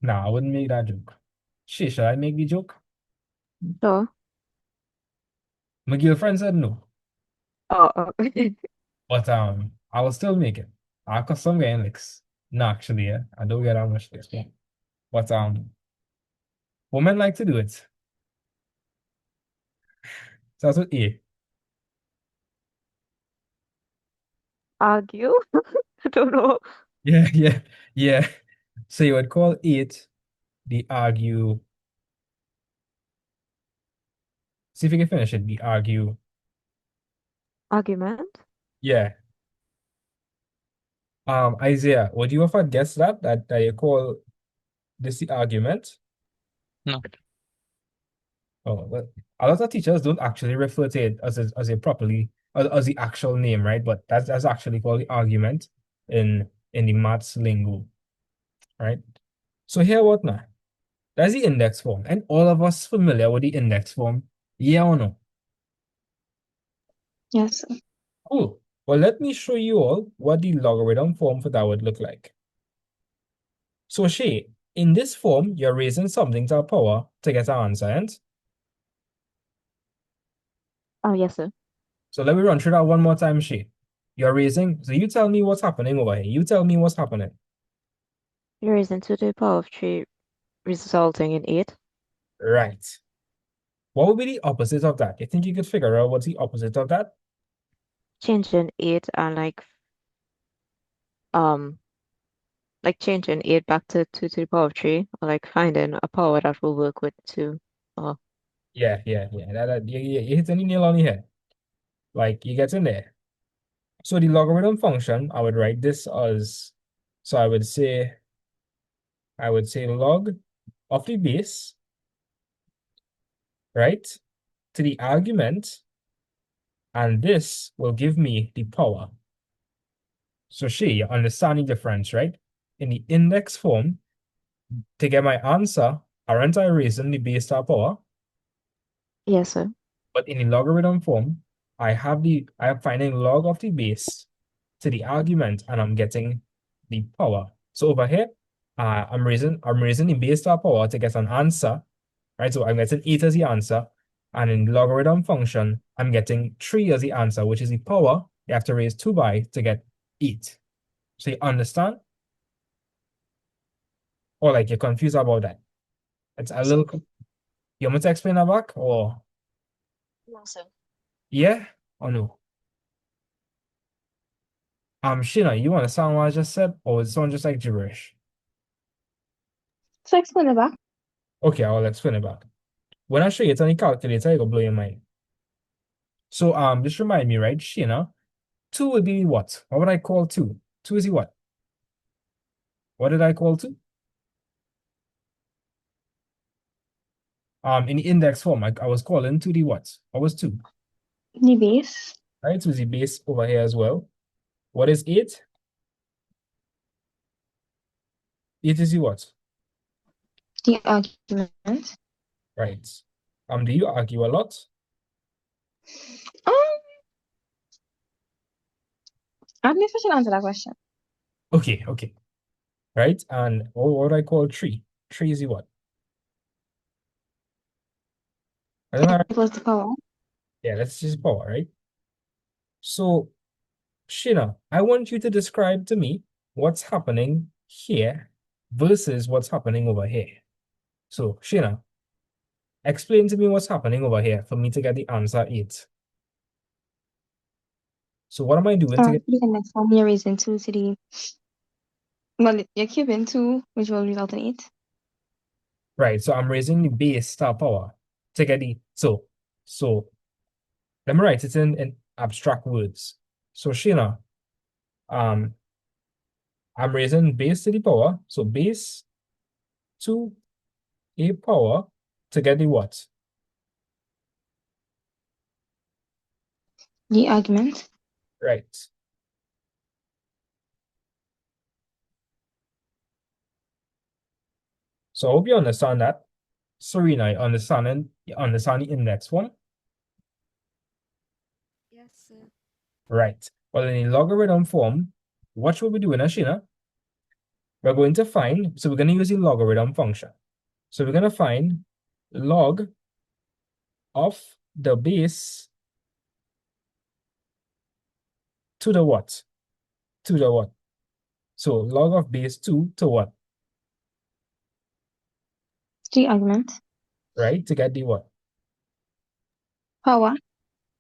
nah, I wouldn't make that joke. Shit, should I make the joke? So, My girlfriend said no. okay. But I will still make it. I cause some getting licks. No, actually, yeah. I don't get that much licks. But women like to do it. So that's what A. Argue? I don't know. Yeah, yeah, yeah. So you would call 8 the argue. See if you can finish it. The argue. Argument? Yeah. Isaiah, would you ever guess that you call this the argument? No. Oh, well, a lot of teachers don't actually refer to it as a properly as the actual name, right? But that's actually called the argument in the maths lingo, right? So here what now? That's the index form, and all of us familiar with the index form, yeah or no? Yes, sir. Cool. Well, let me show you all what the logarithm form for that would look like. So Shay, in this form, you're raising something to a power to get an answer, and Oh, yes, sir. so let me run through that one more time, Shay. You're raising, so you tell me what's happening over here. You tell me what's happening. You're raising to the power of 3, resulting in 8. Right. What would be the opposite of that? You think you could figure out what's the opposite of that? Changing 8 and um, changing 8 back to 2 to the power of 3, or like finding a power that will work with 2. Oh, Yeah, yeah, yeah. You hit any nail on the head. Like you get in there. So the logarithm function, I would write this as, so I would say log of the base, right, to the argument, and this will give me the power. So Shay, you understand the difference, right? In the index form, to get my answer, aren't I raising the base to a power? yes, sir. But in the logarithm form, I am finding log of the base to the argument, and I'm getting the power. So over here, I'm raising the base to a power to get an answer, right? So I'm getting 8 as the answer, and in the logarithm function, I'm getting 3 as the answer, which is the power you have to raise 2 by to get 8. So you understand? Or like you're confused about that? It's a little. You want me to explain that back, or No, sir. yeah, or no? Sheena, you understand what I just said, or is it sound just like gibberish? So explain it back. Okay, I'll explain it back. When I show you it's on the calculator, it will blow your mind. So just remind me, right, Sheena, 2 would be what? What would I call 2? 2 is the what? What did I call 2? In the index form, I was calling 2 the what? What was 2? The base, Right, so is the base over here as well. What is 8? 8 is the what? the argument. Right. Do you argue a lot? Um, I don't know if I should answer that question. Okay, okay. Right, and what would I call 3? 3 is the what? I don't know. It was the power. Yeah, that's just power, right? So, Shina, I want you to describe to me what's happening here versus what's happening over here. So, Shina, explain to me what's happening over here for me to get the answer 8. So, what am I doing to get The next one, you're raising 2 to the Well, you're cubing 2, which will result in 8. Right. So I'm raising the base star power to get the so let me write it in abstract words. So Sheena, um, I'm raising base to the power, so base to a power to get the what? The argument. Right. So I hope you understand that. Serena, you understand the index form? Yes, sir. Right. Well, in the logarithm form, what should we do in Sheena? We're going to find, so we're going to use the logarithm function. So we're going to find log of the base to the what? To the what? So log of base 2 to what? The argument. Right? To get the what? Power.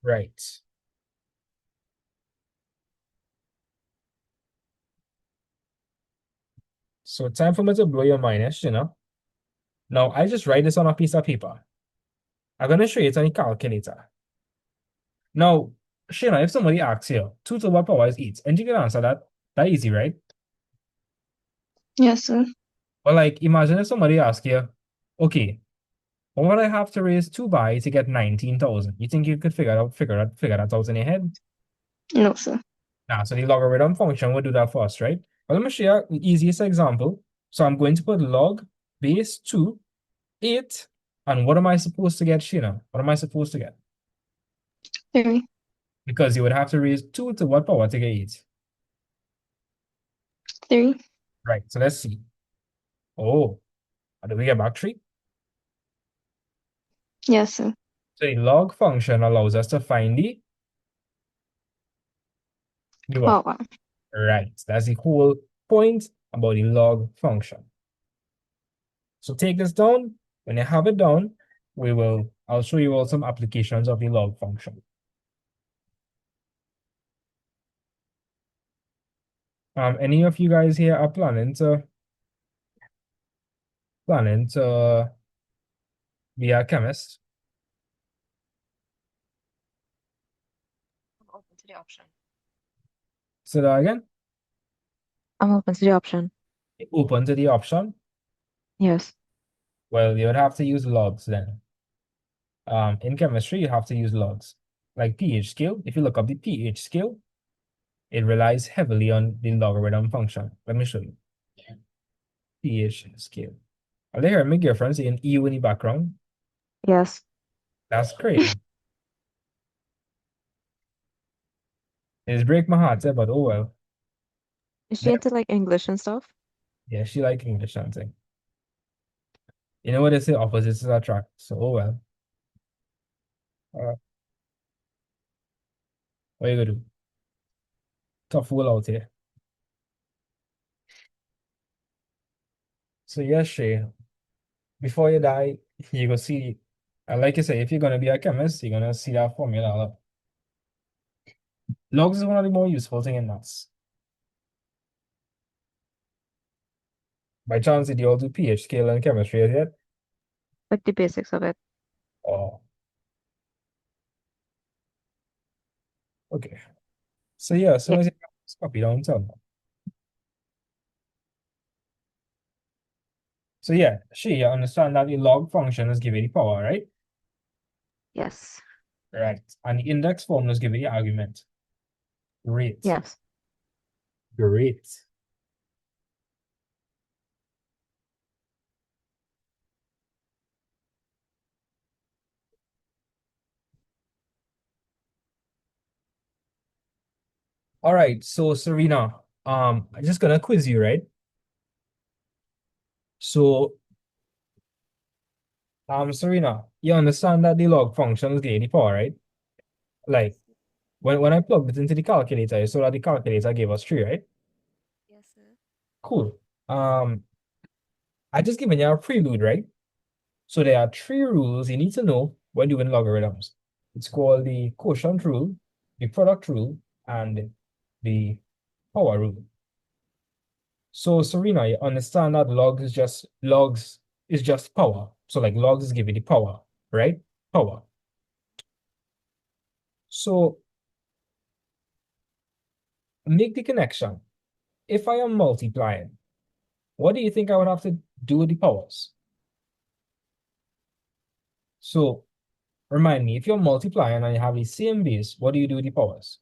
Right. So time for me to blow your mind, Sheena. Now, I just write this on a piece of paper. I'm going to show you it on the calculator. Now, Sheena, if somebody asks you, 2 to what power is 8? And you can answer that easy, right? Yes, sir. But like, imagine if somebody asks you, okay, what would I have to raise 2 by to get 19,000? You think you could figure that out in your head? No, sir. Nah, so the logarithm function will do that for us, right? Well, let me show you the easiest example. So I'm going to put log base 2, 8, and what am I supposed to get, Sheena? What am I supposed to get? 3. Because you would have to raise 2 to what power to get 8? 3. Right, so let's see. Oh, do we get back 3? Yes, sir. So the log function allows us to find the what? Power. Right, that's the whole point about the log function. So take this down. When you have it down, I'll show you all some applications of the log function. Any of you guys here are planning to be a chemist? I'm open to the option. Say that again? I'm open to the option. Open to the option. Yes. Well, you would have to use logs then. In chemistry, you have to use logs. Like pH scale. If you look up the pH scale, it relies heavily on the logarithm function. Let me show you. pH scale. Are they hearing me girlfriend saying EU in the background? Yes. That's crazy. It's break my heart, but oh well. Is she into like English and stuff? Yeah, she like English dancing. You know what they say, opposites attract. So oh well. Uh, what you gonna do? Tough fool out here. So yes, Shay, before you die, you go see. And like you say, if you're gonna be a chemist, you're gonna see that formula. Logs is one of the more useful thing in maths. By chance, did you all do pH scale and chemistry as yet? Like the basics of it. Oh, okay. So yeah, as soon Yeah. as you copy down, tell me. So yeah, Shay, you understand that the log function is giving the power, right? Yes. Right. And the index form is giving the argument. Great. Yes. Great. All right. So Serena, I'm just gonna quiz you, right? So, Serena, you understand that the log function is giving the power, right? Like Yes, when I plugged it into the calculator, you saw that the calculator gave us 3, right? yes, sir. Cool. I just given you a prelude, right? So there are 3 rules you need to know when doing logarithms. It's called the quotient rule, the product rule, and the power rule. So Serena, you understand that logs is just power. So like logs is giving the power, right? Power. So make the connection. If I am multiplying, what do you think I would have to do with the powers? So remind me, if you're multiplying and you have the same base, what do you do with the powers?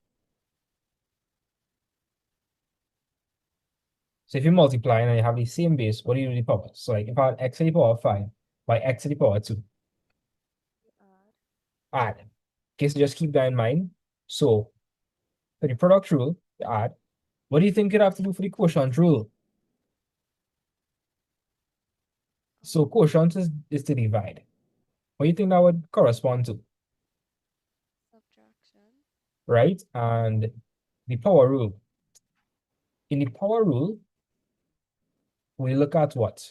So if you're multiplying and you have the same base, what do you do with the powers? So like if I had x to the power of 5 by x to the power 2, add. Okay, so just keep that in mind. So for the product rule, you add. What do you think you'd have to do for the quotient rule? So quotient is to divide. What do you think that would correspond to, Subtraction. right? And the power rule. In the power rule, we look at what?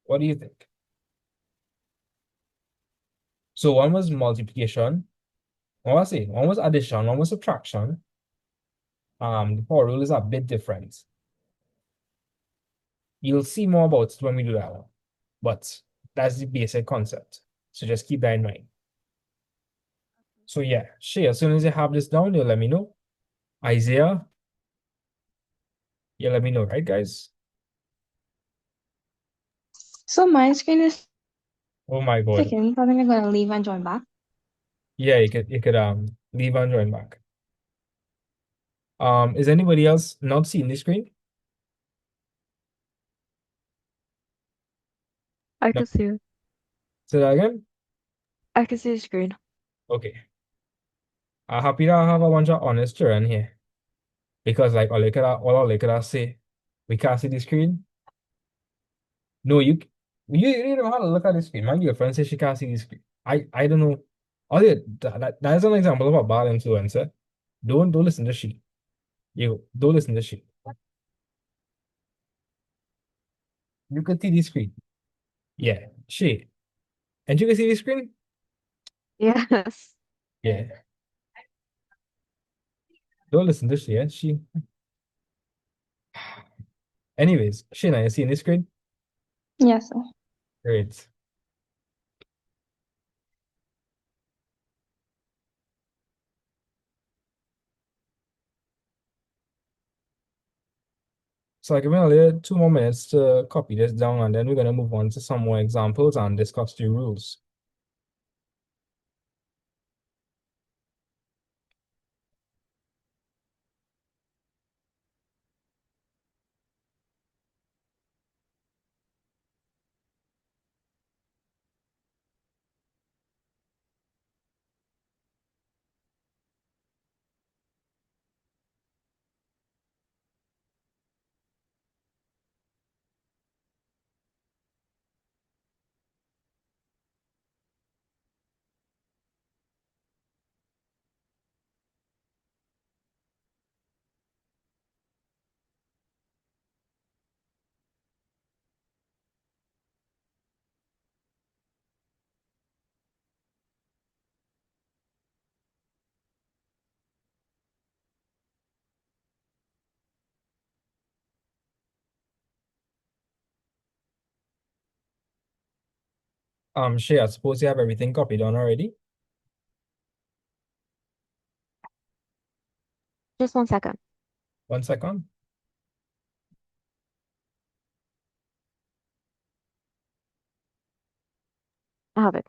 What do you think? So one was multiplication. What was it? One was addition, one was subtraction. The power rule is a bit different. You'll see more about it when we do that one. But that's the basic concept. So just keep that in mind. So yeah, Shay, as soon as you have this down, you'll let me know. Isaiah, you let me know, right, guys? So my screen is Oh my God. taken. I think I'm gonna leave and join back. Yeah, you could leave and join back. Is anybody else not seeing the screen? I No. can see it. Say that again? I can see the screen. Okay. I'm happy to have a bunch of honest children here. Because like all they could say, we can't see the screen. No, you don't know how to look at the screen. My girlfriend says she can't see the screen. I don't know. Oh yeah, that is an example of a bad influencer. Don't listen to she. You don't listen to she. You can see the screen. Yeah, she. And you can see the screen? Yes. Yeah. Don't listen to she, yeah. She. Anyways, Shayna, you seeing the screen? Yes, sir. Great. So I give me only 2 more minutes to copy this down, and then we're gonna move on to some more examples and discuss the rules. Shay, I suppose you have everything copied on already. Just 1 second. 1 second. I have it.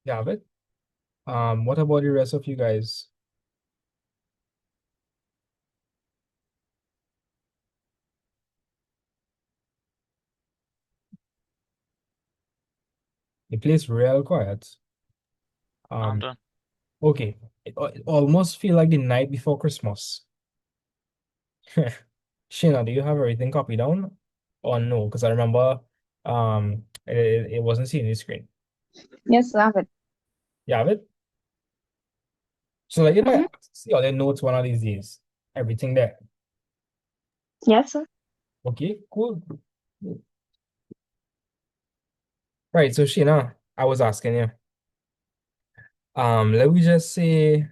You have it. What about the rest of you guys? The place real quiet. I'm Um, done. okay. It almost feel like the night before Christmas. Shayna, do you have everything copied down? Or no? Because I remember it wasn't seen in the screen. Yes, I have it. You have it? So like if I Mm-hmm. see all the notes one of these days, everything there. Yes, sir. Okay, cool. Right, so Shayna, I was asking you. Let me just say,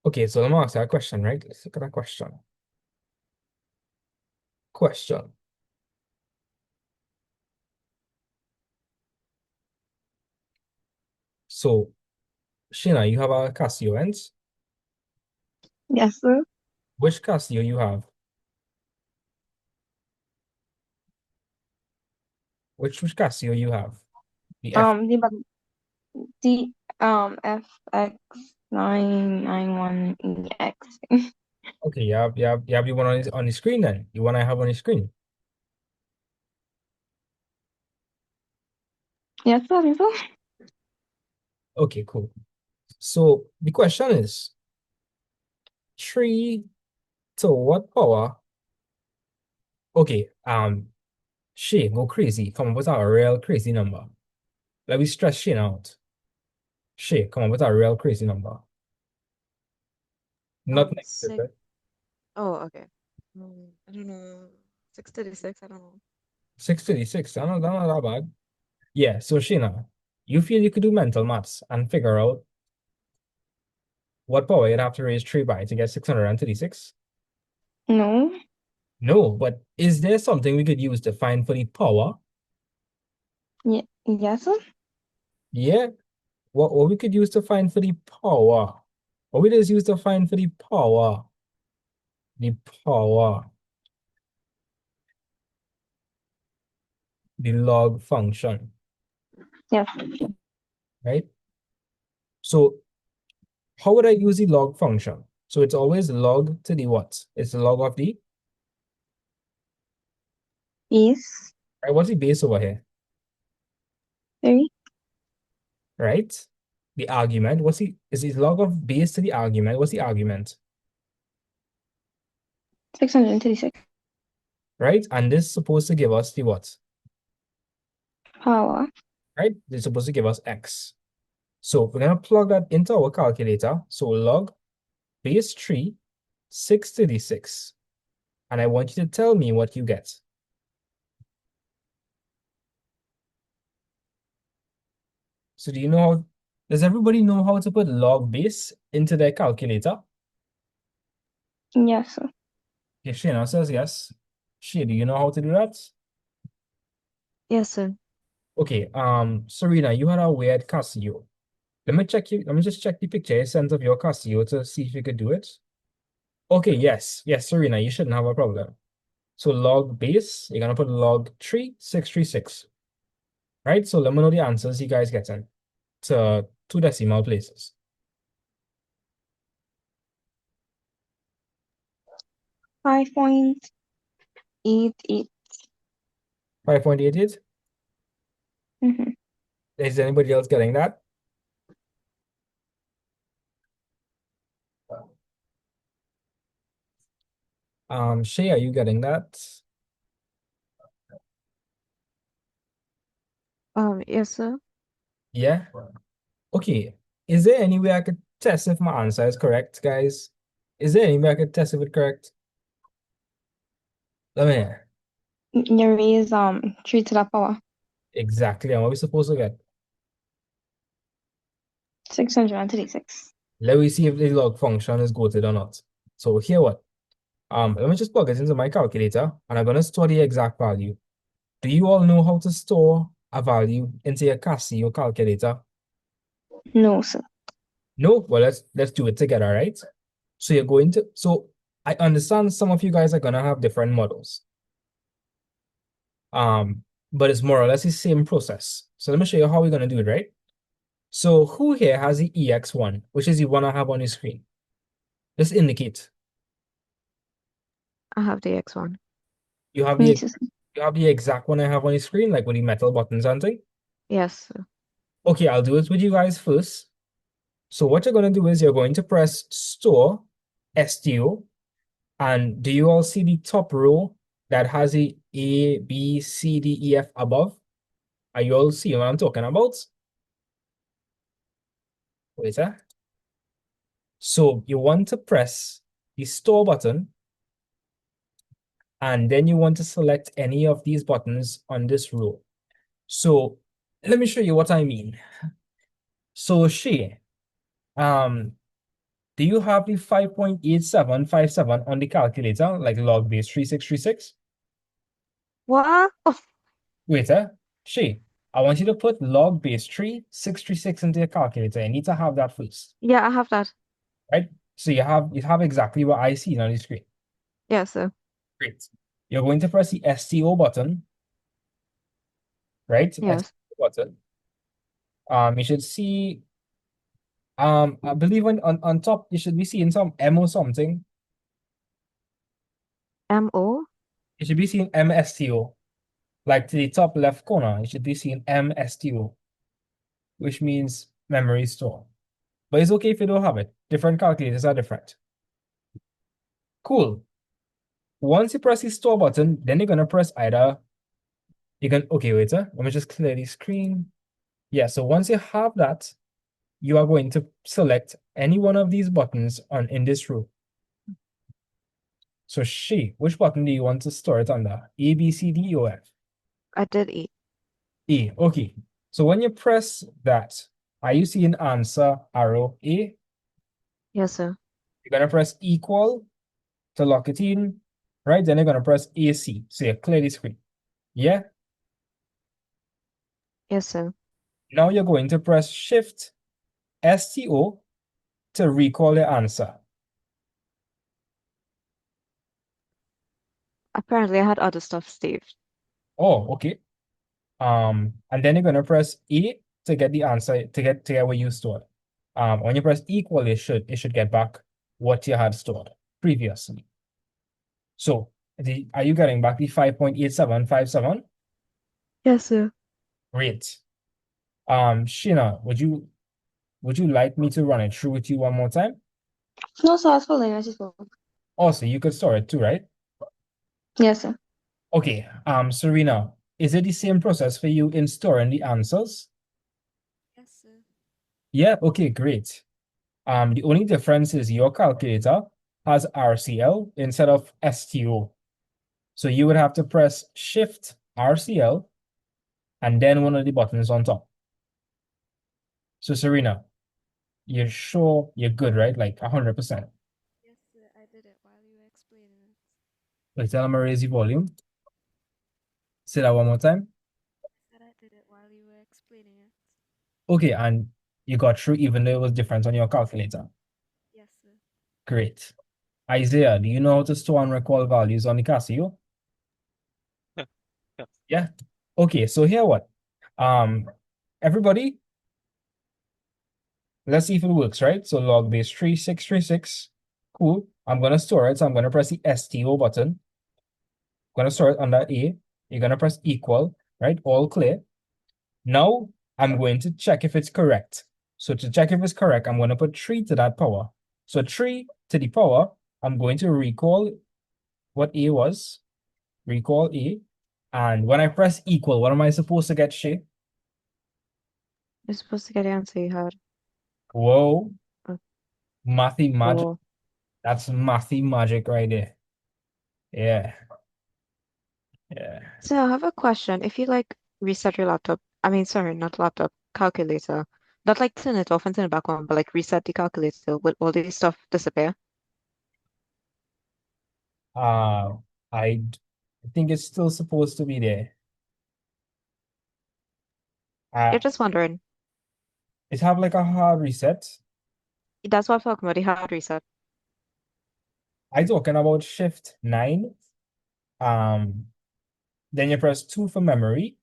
okay, so let me ask you a question, right? Let's look at a question. question. So, Shayna, you have a Casio, and Yes, sir. which Casio you have? Which Casio you have? The F. The FX991EX. Okay, you have the one on the screen then. The one I have on the screen. Yes, sir. Yes, sir. Okay, cool. So the question is 3 to what power? Okay, Shay, go crazy. Come up with a real crazy number. Let me stress Shane out. Shay, come up with a real crazy number. Not negative, Six. right? Oh, okay. I don't know. 636. I don't know. 636. That's not that bad. Yeah, so Shayna, you feel you could do mental maths and figure out what power you'd have to raise 3 by to get 636? No. No, but is there something we could use to find for the power? Yeah. Yes, sir. Yeah, what we could use to find for the power? What we just use to find for the power? The power, the log function, Yes. right? So how would I use the log function? So it's always log to the what? It's the log of the, Base right? What's the base over here, 3. right? The argument, is the log of base to the argument? What's the argument, 636. right? And this is supposed to give us the what, Power. right? This is supposed to give us x. So we're going to plug that into our calculator. So log base 3, 636. And I want you to tell me what you get. So does everybody know how to put log base into their calculator? Yes, sir. Okay, Shayna says yes. Shay, do you know how to do that? Yes, sir. Okay, Serena, you had a weird Casio. Let me just check the picture you sent of your Casio to see if you could do it. Okay, yes, Serena, you shouldn't have a problem. So log base, you're gonna put log 3, 636. Right? So let me know the answers you guys get in to 2 decimal places. 5.88. 5.88. Mm-hmm. Is anybody else getting that? Shay, are you getting that? Yes, sir. Yeah. Okay. Is there any way I could test if my answer is correct, guys? Is there any way I could test if it's correct? Let me hear. You raise 3 to the power. Exactly. And what are we supposed to get? 636. Let me see if the log function is goated or not. So here what? Let me just plug it into my calculator and I'm gonna store the exact value. Do you all know how to store a value into your Casio calculator? No, sir. No? Well, let's do it together, right? So you're going to, so I understand some of you guys are gonna have different models. But it's more or less the same process. So let me show you how we're gonna do it, right? So who here has the EX1, which is the one I have on the screen? Just indicate. I have the X1. You have Me the too, sir. you have the exact one I have on the screen, like with the metal buttons and thing. Yes, sir. Okay, I'll do it with you guys first. So what you're gonna do is you're going to press store STO, and do you all see the top row that has the A, B, C, D, E, F above? Are you all see what I'm talking about? Wait, sir. So you want to press the store button, and then you want to select any of these buttons on this row. So let me show you what I mean. So Shay, um, do you have the 5.8757 on the calculator, like log base 3636? What? Oh, Wait, Shay, I want you to put log base 3636 into your calculator. You need to have that first, yeah, I have that. right? So you have exactly what I see on the screen. Yeah, sir. Great. You're going to press the STO button, right? Yes. STO button. You should see, I believe on top you should be seeing some M or something. MO? You should be seeing MSTO. Like to the top left corner, you should be seeing MSTO, which means memory store. But it's okay if you don't have it. Different calculators are different. Cool. Once you press the store button, then you're gonna press either okay, wait, let me just clear the screen. Yeah, so once you have that, you are going to select any one of these buttons in this row. So which button do you want to store it under? A, B, C, D, or F? I did eat. A, okay. So when you press that, are you seeing answer arrow A? Yes, sir. You're gonna press equal to lock it in, right? Then you're gonna press AC. So you clear the screen. Yeah. Yes, sir. Now you're going to press Shift STO to recall the answer. Apparently, I had other stuff saved. Oh, okay. And then you're gonna press E to get the answer to get what you stored. When you press equal, it should get back what you had stored previously. So are you getting back the 5.8757? Yes, sir. Great. Sheena, would you like me to run it through with you one more time? No, sir, I was following as you spoke. Also, you could store it too, right? Yes, sir. Okay. Serena, is it the same process for you in storing the answers? Yes, sir. Yeah, okay, great. The only difference is your calculator has RCL instead of STO. So you would have to press Shift RCL and then one of the buttons on top. So Serena, you're sure you're good, right? Like 100%. Yes, sir. I did it while you were explaining it. Wait, tell them to raise the volume. Say that one more time. I said I did it while you were explaining it. Okay, and you got through even though it was different on your calculator. Yes, sir. Great. Isaiah, do you know how to store and recall values on the Casio? Yeah. Yeah. Yeah. Okay, so here what? Everybody, let's see if it works, right? So log base 3636. Cool. I'm gonna store it. So I'm gonna press the STO button. I'm gonna store it under A. You're gonna press equal, right? All clear. Now I'm going to check if it's correct. So to check if it's correct, I'm gonna put 3 to that power. So 3 to the power, I'm going to recall what A was. Recall A. And when I press equal, what am I supposed to get, Shay? You're supposed to get the answer you had. Whoa, Uh, mathy magic. Oh. That's mathy magic right there. Yeah, yeah. So I have a question. If you like reset your laptop, I mean, sorry, not laptop, calculator, not like turn it off and turn it back on, but like reset the calculator, will all this stuff disappear? Uh, I think it's still supposed to be there. You're Uh, just wondering. it have like a hard reset. That's what I'm talking about, the hard reset. I talking about Shift 9. Um, then you press 2 for memory.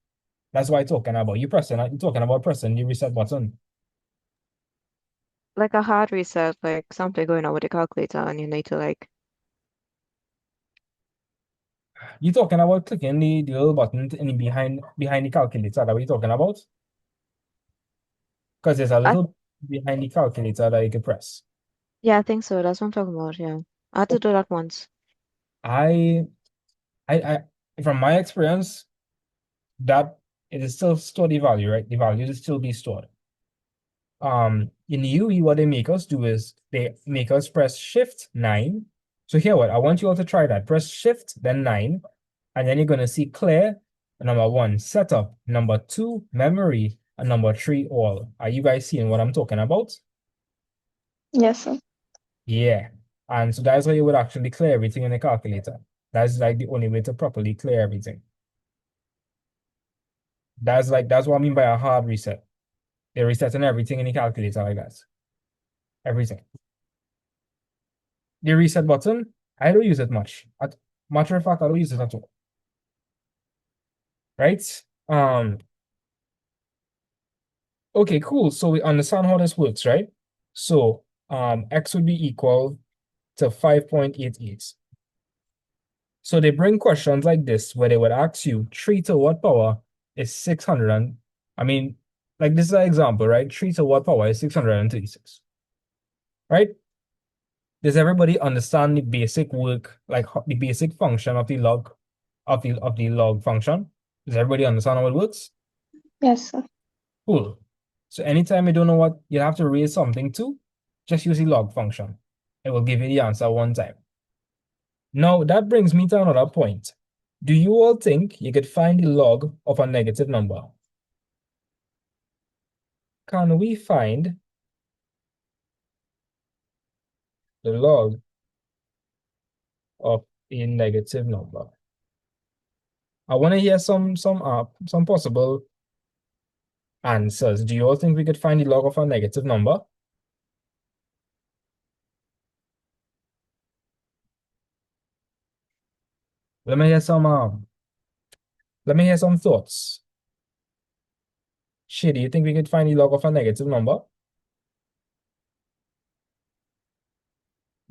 That's what I talking about. You talking about pressing the reset button. Like a hard reset, like something going on with the calculator, and you need to like, You talking about clicking the little button in the behind the calculator. That what you talking about? Because there's a I little behind the calculator that you can press. yeah, I think so. That's what I'm talking about. Yeah, I had to do that once. I from my experience, that it is still store the value, right? The value is still be stored. In UE, what they make us do is they make us press Shift 9. So here what I want you all to try that. Press Shift, then 9, and then you're gonna see clear, number 1, setup, number 2, memory, and number 3, all. Are you guys seeing what I'm talking about? Yes, sir. Yeah. And so that's how you would actually clear everything in the calculator. That's like the only way to properly clear everything. That's what I mean by a hard reset. They're resetting everything in the calculator like that. Everything. The reset button, I don't use it much. Matter of fact, I don't use it at all. Right? Okay, cool. So we understand how this works, right? So x would be equal to 5.88. So they bring questions like this where they would ask you 3 to what power is 600 and I mean, like this is an example, right? 3 to what power is 636, right? Does everybody understand the basic work, like the basic function of the log of the log function? Does everybody understand how it works? Yes, sir. Cool. So anytime you don't know what you have to raise something to, just use the log function. It will give you the answer one time. Now that brings me to another point. Do you all think you could find the log of a negative number? Can we find the log of a negative number? I want to hear some possible answers. Do you all think we could find the log of a negative number? Let me hear some thoughts. Shay, do you think we could find the log of a negative number?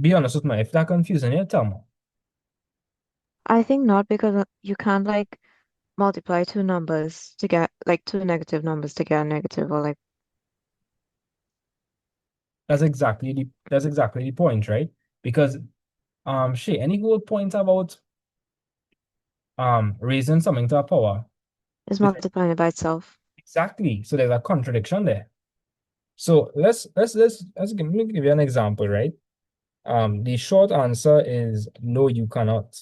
Be honest with me. If that's confusing you, tell me. I think not because you can't like multiply two numbers to get like two negative numbers to get a negative or like That's exactly the point, right? Because Shay, any whole point about raising something to a power it's is multiplying it by itself. exactly, so there's a contradiction there. So let's let me give you an example, right? The short answer is no, you cannot.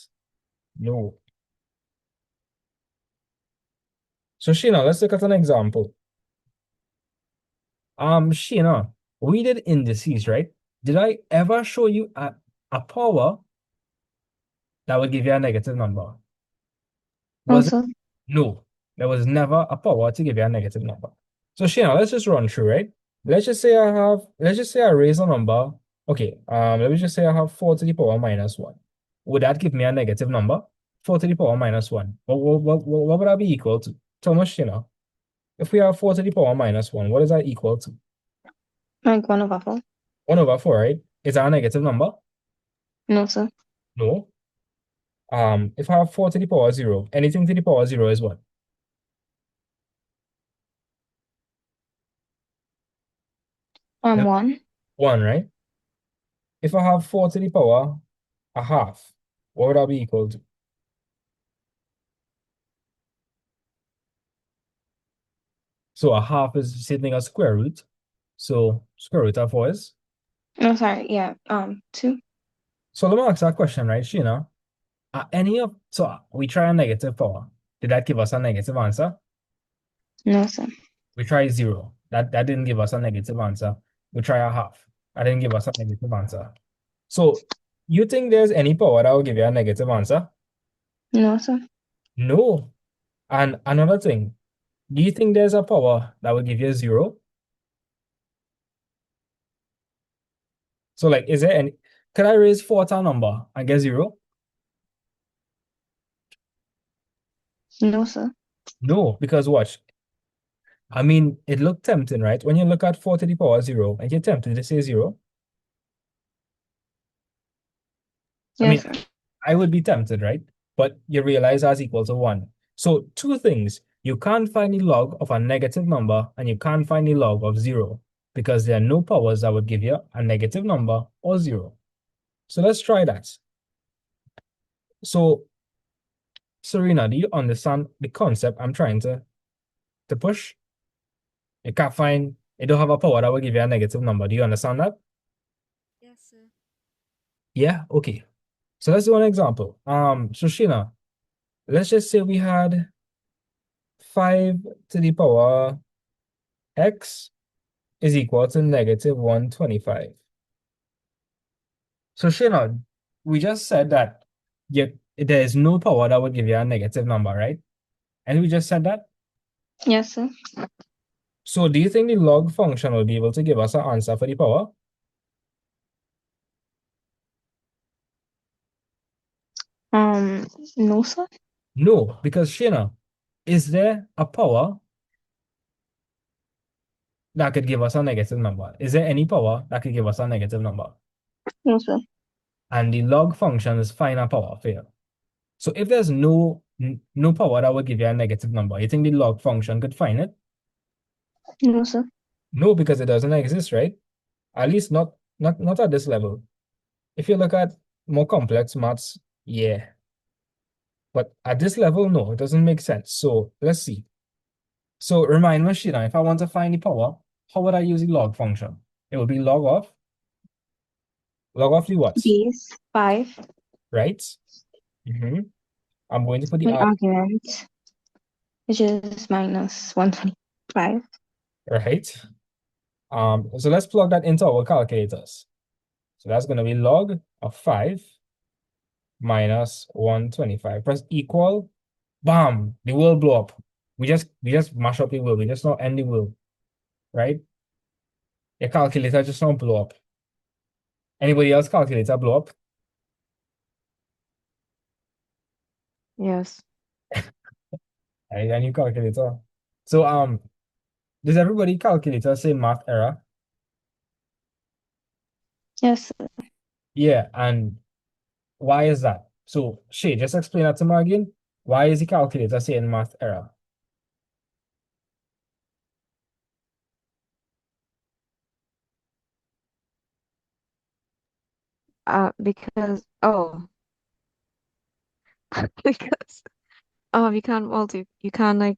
No. So Sheena, let's look at an example. Sheena, we did indices, right? Did I ever show you a power that would give you a negative number? No, Was it? sir. No. There was never a power to give you a negative number. So Sheena, let's just run through, right? Let's just say I raise a number. Okay, let me just say I have 4 to the power minus 1. Would that give me a negative number? 4 to the power minus 1. What would that be equal to? Tell me, Sheena. If we have 4 to the power minus 1, what is that equal to? Like 1/4. 1 over 4, right? Is that a negative number? No, sir. No. If I have 4 to the power 0, anything to the power 0 is what? Yep. 1. 1, right? If I have 4 to the power a half, what would that be equal to? So a half is sitting a square root. So square root of 4 is. No, sorry. Yeah. 2. So let me ask that question, right, Sheena? So we try a negative power. Did that give us a negative answer? No, sir. We try 0. That didn't give us a negative answer. We try a half. That didn't give us a negative answer. So you think there's any power that will give you a negative answer? No, sir. No. And another thing, do you think there's a power that will give you a 0? So like, is there any, could I raise 4 to a number and get 0? No, sir. No, because watch. I mean, it looked tempting, right? When you look at 4 to the power 0 and you're tempted to say 0. I mean, Yes, sir. I would be tempted, right? But you realize that's equal to 1. So two things. You can't find the log of a negative number and you can't find the log of 0 because there are no powers that would give you a negative number or 0. So let's try that. So, Serena, do you understand the concept I'm trying to push? You can't find, you don't have a power that will give you a negative number. Do you understand that? Yes, sir. Yeah, okay. So let's do an example. So Sheena, let's just say we had 5 to the power x is equal to negative 125. So Sheena, we just said that there is no power that would give you a negative number, right? And we just said that. Yes, sir. So do you think the log function will be able to give us an answer for the power? No, sir. No, because Shana, is there a power that could give us a negative number? Is there any power that could give us a negative number? No, sir. And the log function is find a power for you. So if there's no power that would give you a negative number, you think the log function could find it? No, sir. No, because it doesn't exist, right? At least not at this level. If you look at more complex maths, yeah. But at this level, no, it doesn't make sense. So let's see. So remind me, Sheena, if I want to find the power, how would I use the log function? It would be log of the what, Base 5 right? Mhm. I'm going to put the with R, argument, which is minus 125. right? So let's plug that into our calculators. So that's going to be log of 5 minus 125. Press equal. Bam! The wheel blow up. We just mash up the wheel. We just not end the wheel, right? Your calculator just don't blow up. Anybody else calculator blow up? Yes. Right, a new calculator. So does everybody calculator say math error? Yes, sir. Yeah, and why is that? So Shay, just explain that to me again. Why is the calculator saying math error? Because because you can't like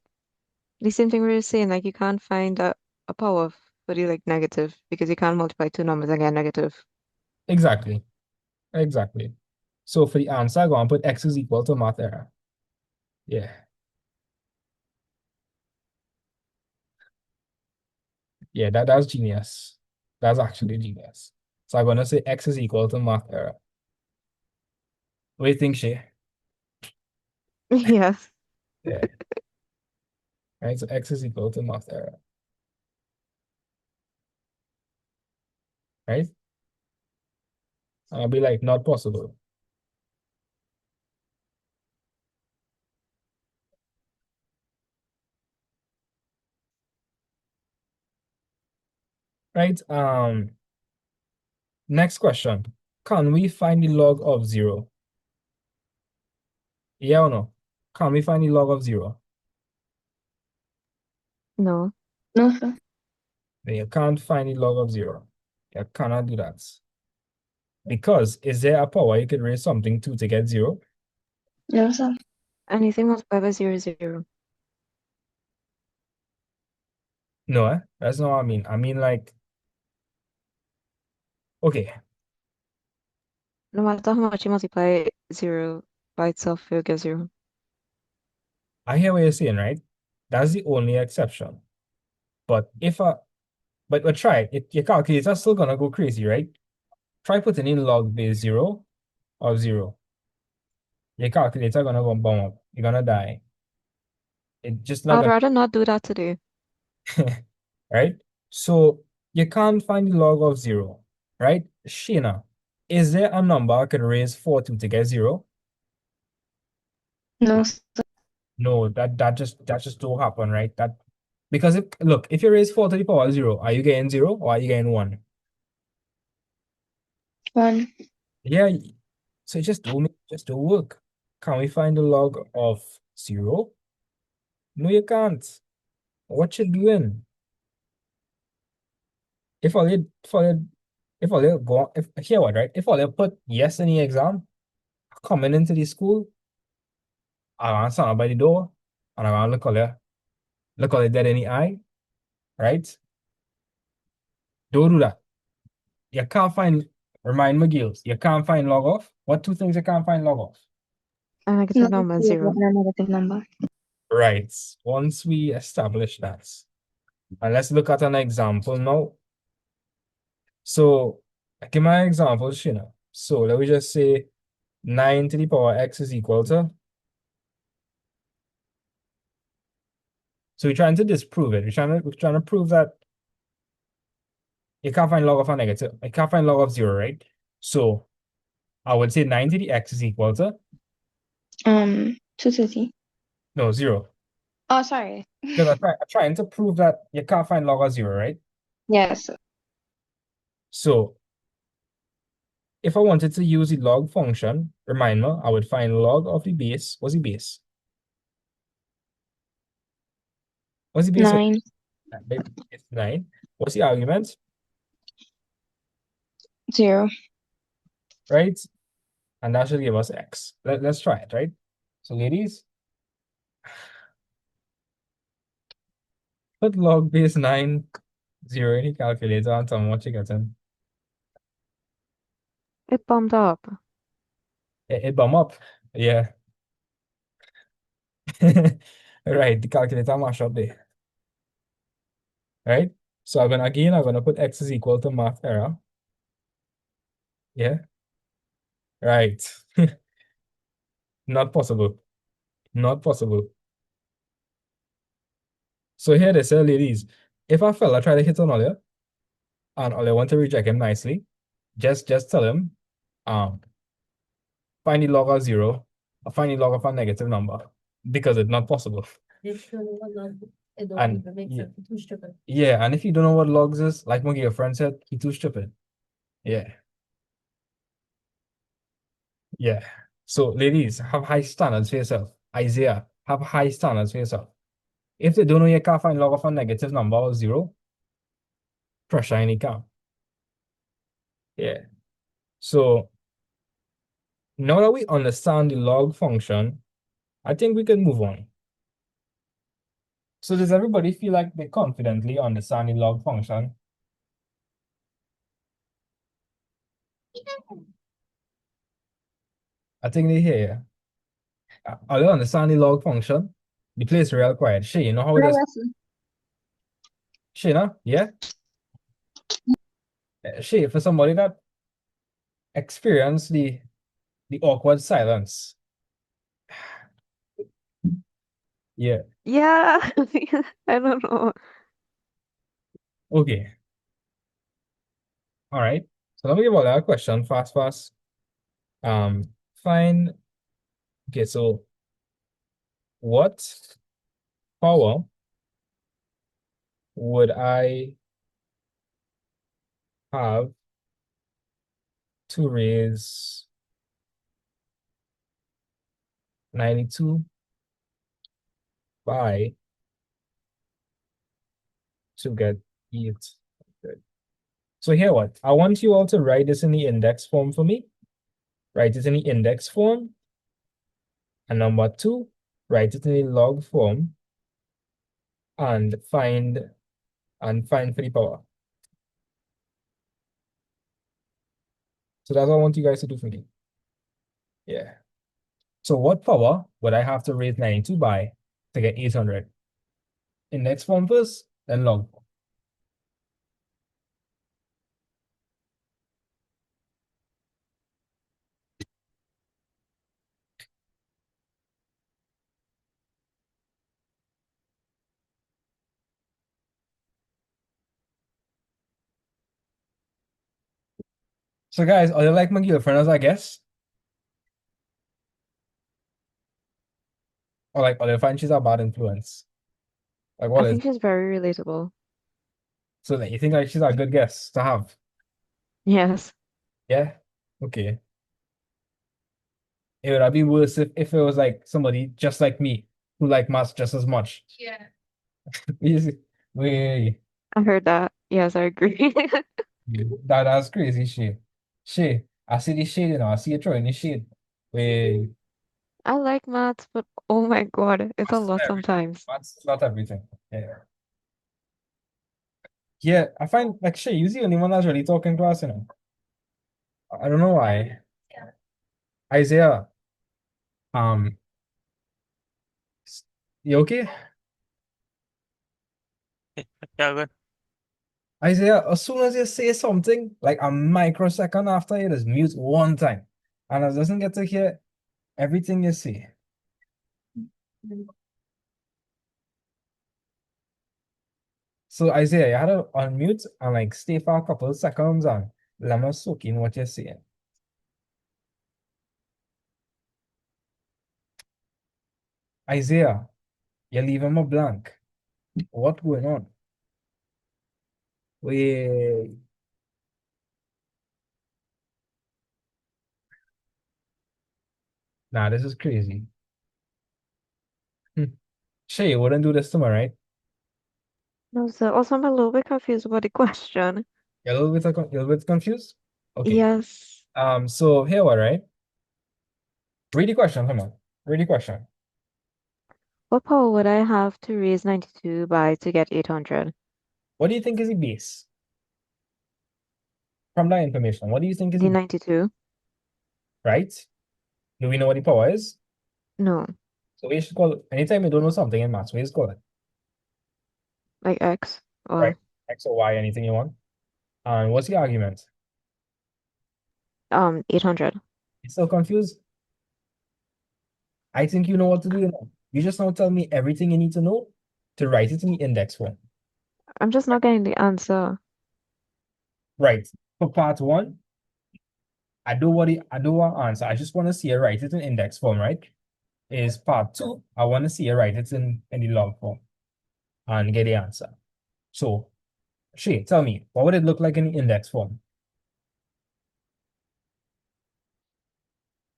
the same thing we were saying, like you can't find a power for the like negative because you can't multiply two numbers and get negative. Exactly. Exactly. So for the answer, go and put x is equal to math error. Yeah. Yeah, that's genius. That's actually genius. So I'm gonna say x is equal to math error. What do you think, Shay? Yes. Yeah. Right. So x is equal to math error. Right? I'll be like, not possible. Right? Next question. Can we find the log of 0? Yeah or no? Can we find the log of 0? No. No, sir. Then you can't find the log of 0. You cannot do that. Because is there a power you could raise something to get 0? No, sir. Anything multiplied by 0 is 0. No, that's not what I mean. I mean like, okay, No matter how much you multiply 0 by itself, you'll get 0. I hear what you're saying, right? That's the only exception. But but try it. Your calculator's still gonna go crazy, right? Try putting in log base 0 of 0. Your calculator gonna go bomb up. You're gonna die. It just not I'd gonna, rather not do that today. right? So you can't find the log of 0, right? Sheena, is there a number I could raise 4 to get 0? No, sir. No, that just don't happen, right? That because if you raise 4 to the power 0, are you getting 0 or are you getting 1? 1. Yeah, so just don't work. Can we find the log of 0? No, you can't. What you doing? If all you if all you if all you go if Hear what, right? If all you put yes in the exam, coming into the school, I gonna stand by the door and I gonna look all you dead in the eye, right? Don't do that. You can't find Remind me, Gills, you can't find log off. What two things you can't find log off? A negative Negative number, table 0. and a negative number. Right. Once we establish that, and let's look at an example now. So, give my example, Shina. So, let me just say 9 to the power x is equal to. So we're trying to disprove it. We're trying to prove that you can't find log of a negative. You can't find log of zero, right? So I would say 9 to the x is equal to 230. no zero. Oh, sorry. Because I'm trying to prove that you can't find log of zero, right? Yes. So if I wanted to use the log function, remind me, I would find log of the base. What's the base? What's the base of 9, it's 9? What's the argument? 0. Right? And that should give us x. Let's try it, right? So ladies, put log base 9, 0 in the calculator and tell me what you get in. It bumped up. It bump up. Yeah. Right, the calculator mash up there. Right? So I'm gonna put x is equal to math error. Yeah. Right. Not possible. Not possible. So here they say, ladies, if a fella try to hit on Ollie and Ollie want to reject him nicely, just tell him, um, find the log of zero or find the log of a negative number because it's not possible. It don't And even make sense. It's too stupid. yeah, and if you don't know what logs is, like my friend said, he too stupid. Yeah. Yeah. So ladies, have high standards for yourself. Isaiah, have high standards for yourself. If they don't know you can't find log of a negative number or zero, pressure any count. Yeah. So now that we understand the log function, I think we can move on. So does everybody feel like they confidently understand the log function? I think they hear you. Are they understand the log function? The place is real quiet. Shay, you know how it is? Shay, no? Yeah? Shay, for somebody that experienced the awkward silence. Yeah. Yeah, I don't know. Okay. All right. So let me give all that question fast. Um, Fine. Okay, so what power would I have to raise 92 by to get it? Good. So here what? I want you all to write this in the index form for me. Write it in the index form. And number two, write it in the log form and find for the power. So that's what I want you guys to do for me. Yeah. So what power would I have to raise 92 by to get 800? Index form first, then log form. So guys, are you like my girlfriends, I guess? Or like, are you find she's a bad influence? Like I what is think she's very relatable. so that you think like she's a good guess to have? Yes. Yeah? Okay. It would have been worse if it was like somebody just like me who like maths just as much. Yeah. Easy. Wait, I heard that. Yes, I agree. that's crazy shit. Shit. I see the shade, I see you throwing the shade. Wait, I like maths, but oh my God, it's a maths is lot not everything. sometimes. Maths is not everything. Yeah. Yeah, I find like shit, you're the only one that's really talking to us. I don't know why. Isaiah, um, you okay? Yeah, good. Isaiah, as soon as you say something, like a microsecond after you just mute one time. And it doesn't get to hear everything you say. So Isaiah, you had to unmute and like stay for a couple of seconds and let me soak in what you're saying. Isaiah, you're leaving me blank. What going on? Wait. Nah, this is crazy. Hmm. Shay, you wouldn't do this to me, right? No, sir. Also, I'm a little bit confused about the question. You're a little bit confused? Okay. Yes. So here what, right? Read the question, come on. Read the question. What power would I have to raise 92 by to get 800? What do you think is the base? From that information, what do you think is The the 92? right? Do we know what the power is? No. So we should call it anytime you don't know something in maths, we just call it, Like X? right? Well, X or Y, anything you want. And what's the argument? 800. You still confused? I think you know what to do now. You just now tell me everything you need to know to write it in the index form. I'm just not getting the answer. Right. For part one, I do want answer. I just want to see you write it in index form, right? Is part two. I want to see you write it in the log form and get the answer. So, Shay, tell me, what would it look like in the index form?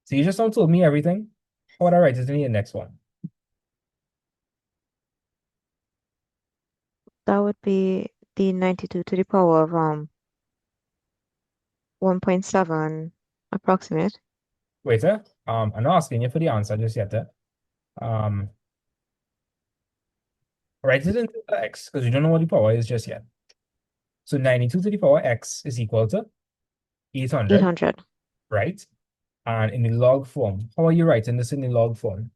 So you just now told me everything. How would I write it in the index form? That would be the 92 to the power of 1.7 approximate. Wait, I'm not asking you for the answer just yet. Um, write it into x because you don't know what the power is just yet. So 92 to the power x is equal to 800, 800. right? And in the log form, how are you writing this in the log form?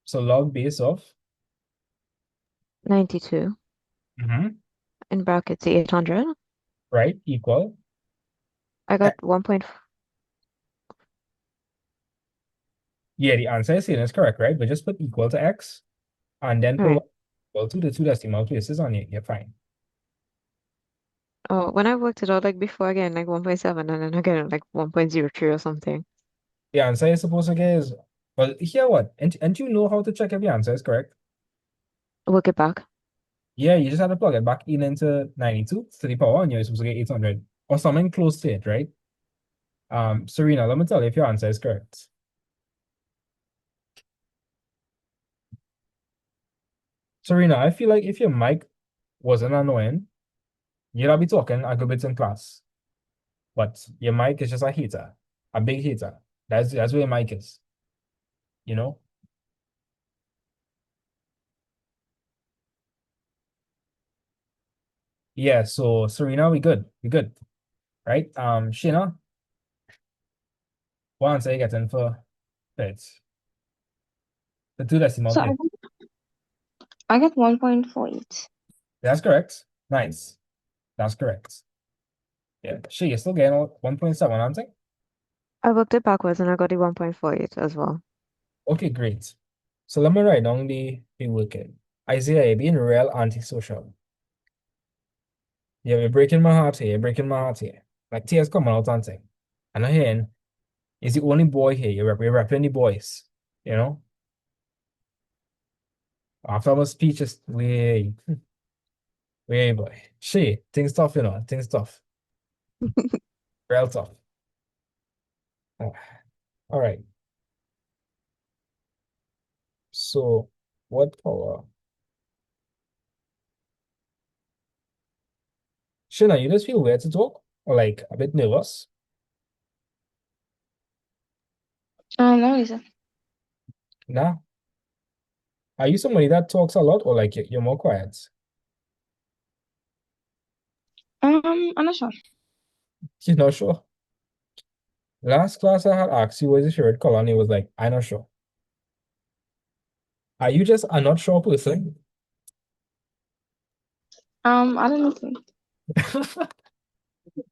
So log base of 92 mhm, in brackets 800. right, equal. I got 1. Yeah, the answer is saying is correct, right? But just put equal to x and then put Right. equal to the two decimal places on it. You're fine. Oh, when I worked it out like before again, like 1.7 and then again like 1.03 or something. The answer is supposed to get is, well, here what? And you know how to check if the answer is correct? Work it back. Yeah, you just have to plug it back in into 92 to the power and you're supposed to get 800 or something close to it, right? Serena, let me tell you if your answer is correct. Serena, I feel like if your mic wasn't annoying, you'd not be talking a good bit in class. But your mic is just a hater, a big hater. That's where your mic is, you know? Yeah, so Serena, we good. We good. Right? Shina, what answer you getting for it? The two decimal So place. I get 1.48. That's correct. Nice. That's correct. Yeah. She, you're still getting 1.7, aren't you? I worked it backwards and I got the 1.48 as well. Okay, great. So let me write down the working. Isaiah, you're being real antisocial. Yeah, you're breaking my heart here. You're breaking my heart here. Like tears coming out, aren't they? And again, is the only boy here. You're repping the boys. You know? After my speech is way boy. She, things tough, you know, things tough. Real tough. Ah, all right. So what power? Shina, you just feel weird to talk? Or like a bit nervous? No reason. Nah. Are you somebody that talks a lot or like you're more quiet? I'm not sure. You're not sure. Last class I had asked you what is your favorite color and it was like, I'm not sure. Are you just a not sure person? I don't know.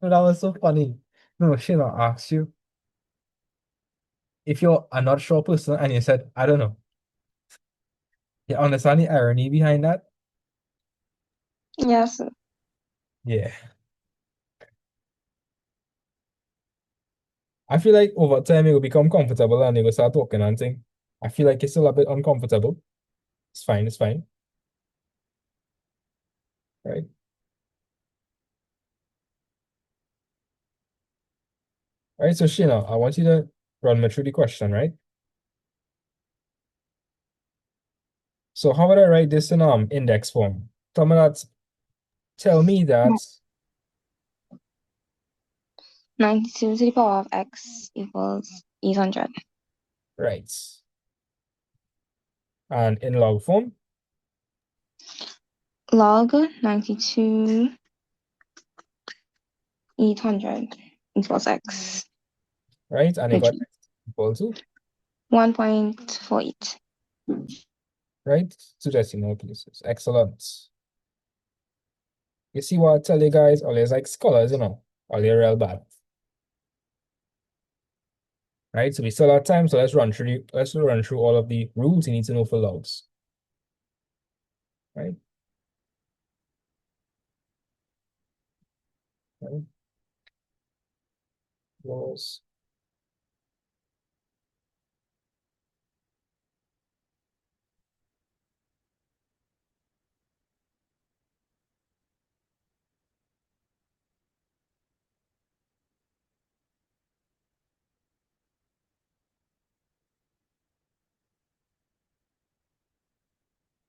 That was so funny. No, Shina asked you if you're a not sure person and you said, I don't know. You understand the irony behind that? Yes. Yeah. I feel like over time you will become comfortable and you will start talking and thing. I feel like it's still a bit uncomfortable. It's fine, it's fine. Right? All right, so Sheena, I want you to run me through the question, right? So how would I write this in index form? Tell me that, 92 to the power of x equals 800. right. And in log form, Log 92 800 equals x, right? And you which got is x equal to, 1.48. right? Two decimal places. Excellent. You see what I tell you guys? Always like scholars, all you're real bad. Right? So we still have time, so let's run through all of the rules you need to know for logs. Right? Right? Laws.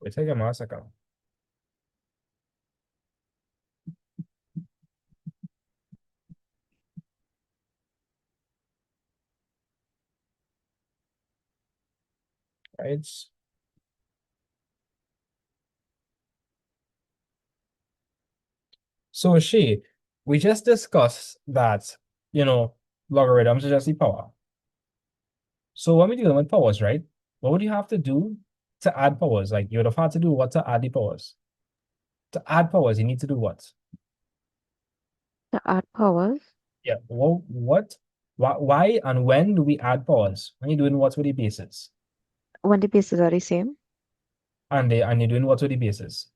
We take a second. Right? So we just discussed that, logarithms are just the power. So when we're dealing with powers, right? What would you have to do to add powers? Like you would have had to do what to add the powers? To add powers, you need to do what? To add powers. Yeah. Why and when do we add powers? When you're doing what with the bases? When the bases are the same. And you're doing what with the bases?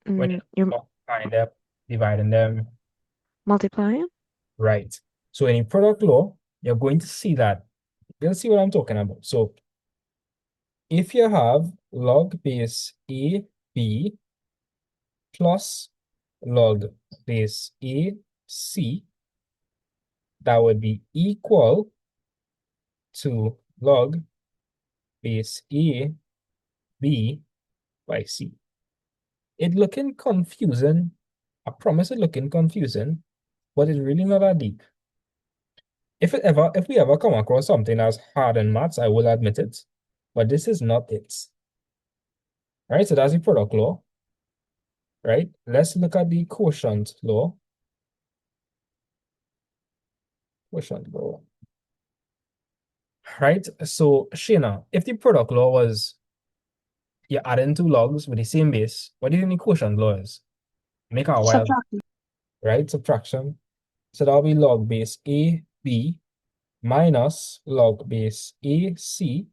When You're you're multiplying them, dividing them, multiplying. right? So in product law, you're going to see that. You'll see what I'm talking about. So if you have log base A, B plus log base A, C, that would be equal to log base A, B by C. It looking confusing. I promise it looking confusing, but it's really not that deep. If we ever come across something as hard in maths, I will admit it, but this is not it. Right? So that's the product law. Right? Let's look at the quotient law. Quotient law. Right? So Shayna, if the product law was you're adding two logs with the same base, what do you think the quotient law is? Make a wild, Subtract. right? Subtraction. So that'll be log base A, B minus log base A, C.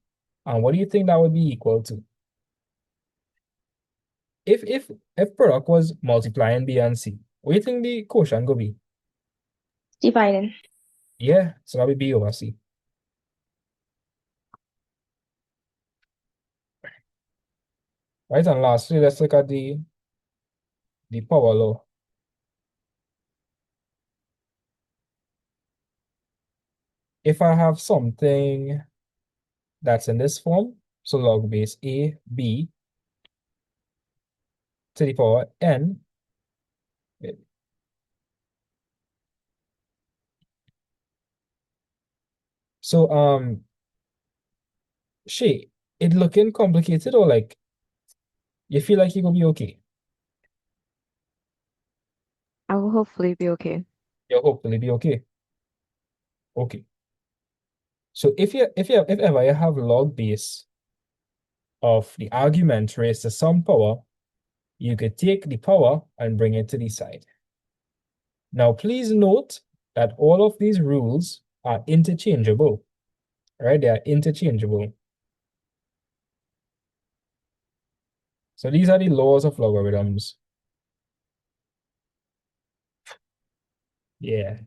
And what do you think that would be equal to? If product was multiplying B and C, what do you think the quotient could be? Dividing. Yeah, so that would be B over C. Right, and lastly, let's look at the power law. If I have something that's in this form, so log base A, B to the power n, so Shay, it looking complicated or like you feel like you're gonna be okay? I will hopefully be okay. You'll hopefully be okay. Okay. So if ever you have log base of the argument raised to some power, you could take the power and bring it to the side. Now, please note that all of these rules are interchangeable, right? They are interchangeable. So these are the laws of logarithms. Yeah.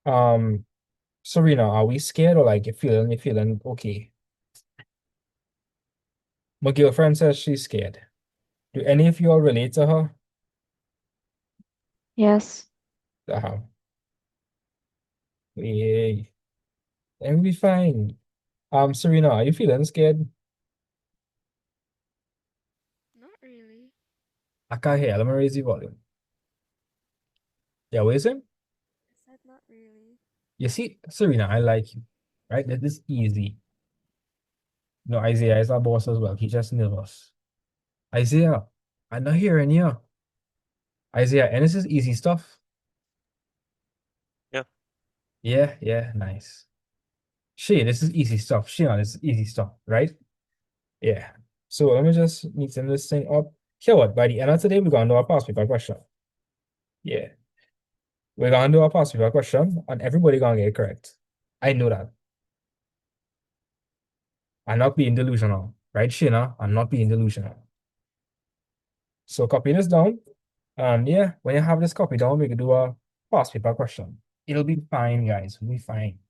Um, Serena, are we scared or like you feeling okay? My girlfriend says she's scared. Do any of you all relate to her? Yes. Uh-huh. Yay. It'll be fine. Serena, are you feeling scared? Not really. I can't hear. Let me raise the volume. Yeah, what is it? I said not really. You see, Serena, I like you. Right? That is easy. No, Isaiah is our boss as well. He just nervous. Isaiah, I'm not hearing you. Isaiah, and this is easy stuff. Yeah. Yeah, yeah, nice. Shay, this is easy stuff. Shayna, this is easy stuff, right? Yeah. So let me just neaten this thing up. Here what? By the end of today, we're gonna do a past paper question. Yeah. We're gonna do a past paper question, and everybody gonna get it correct. I know that. I'm not being delusional, right, Shayna? I'm not being delusional. So copy this down. And yeah, when you have this copy down, we can do a past paper question. It'll be fine, guys. It'll be fine.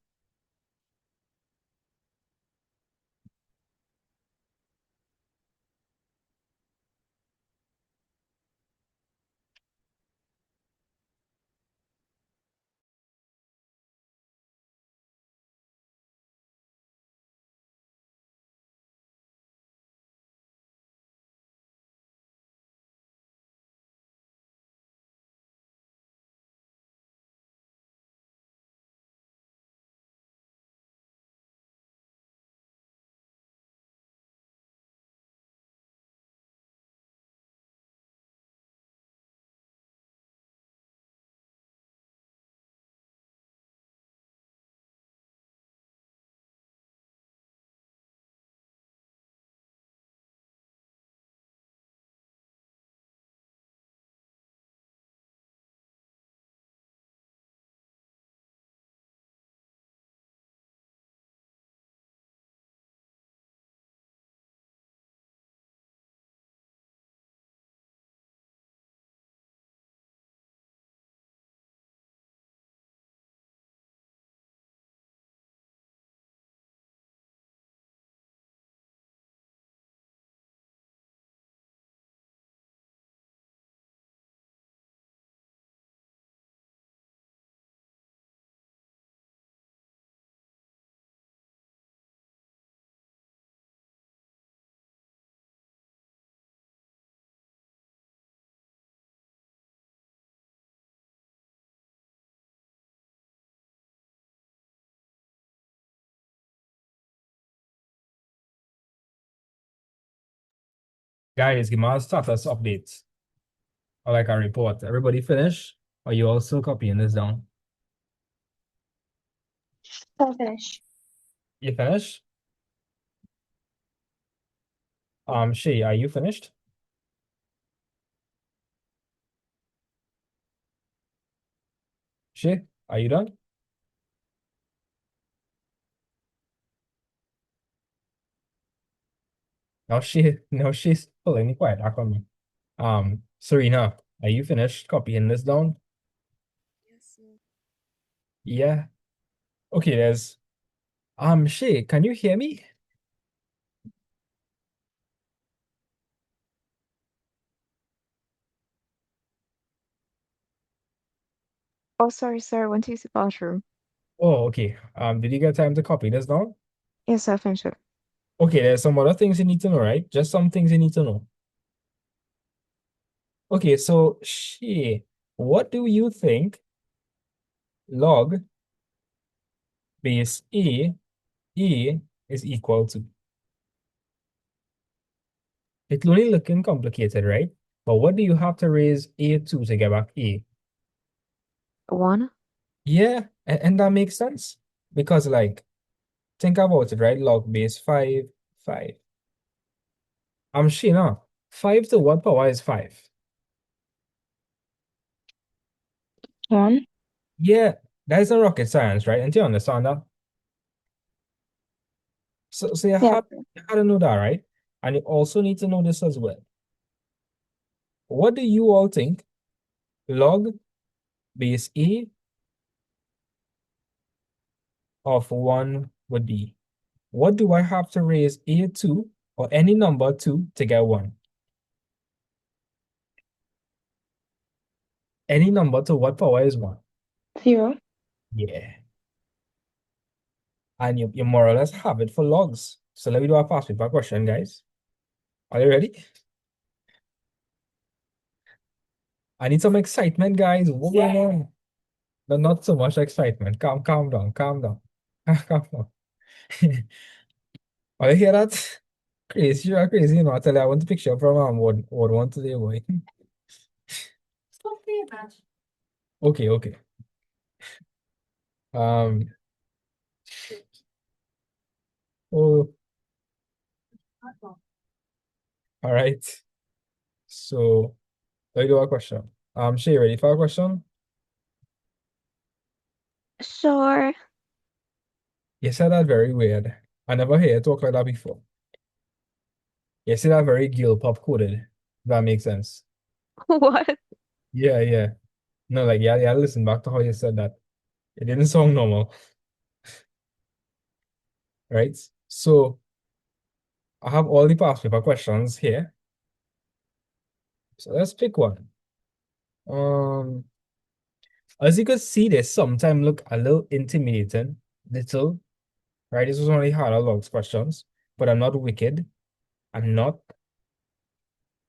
Guys, give me a status update or like a report. Everybody finish? Or you also copying this down? So finish. You finish? Shay, are you finished? Shay, are you done? Now she's pulling me quiet back on me. Serena, are you finished copying this down? Yes, sir. Yeah. Okay, Shay, can you hear me? Oh, sorry, sir. I went to use the bathroom. Oh, okay. Did you get time to copy this down? Yes, I finished it. Okay, there's some other things you need to know, right? Just some things you need to know. Okay, so Shay, what do you think log base A is equal to? It's only looking complicated, right? But what do you have to raise A to get back A? 1. Yeah, and that makes sense. Because like, think about it, right? Log base 5, 5. I'm sure now. 5 to what power is 5? 1. Yeah, that isn't rocket science, right? And you understand that? So Yes. you had to know that, right? And you also need to know this as well. What do you all think log base A of 1 would be? What do I have to raise A to or any number to get 1? Any number to what power is 1? 0. Yeah. And you more or less have it for logs. So let me do a past paper question, guys. Are you ready? I need some excitement, guys. What's going on? No, not so much excitement. Calm down, calm down. Calm down. Oh, you hear that? Crazy, you are crazy, you know. I tell you, I want a picture from Ward 1 today, boy. Stop saying that. Okay, okay. Um, oh, all right. So let me do a question. Shay, ready for a question? Sure. You said that very weird. I never heard you talk like that before. You said that very Gil pop coded. If that makes sense. What? Yeah, yeah. No, like yeah, yeah, listen back to how you said that. It didn't sound normal, right? So I have all the past paper questions here. So let's pick one. Um, as you can see, they sometimes look a little intimidating, little, right? This was only harder logs questions, but I'm not wicked. I'm not.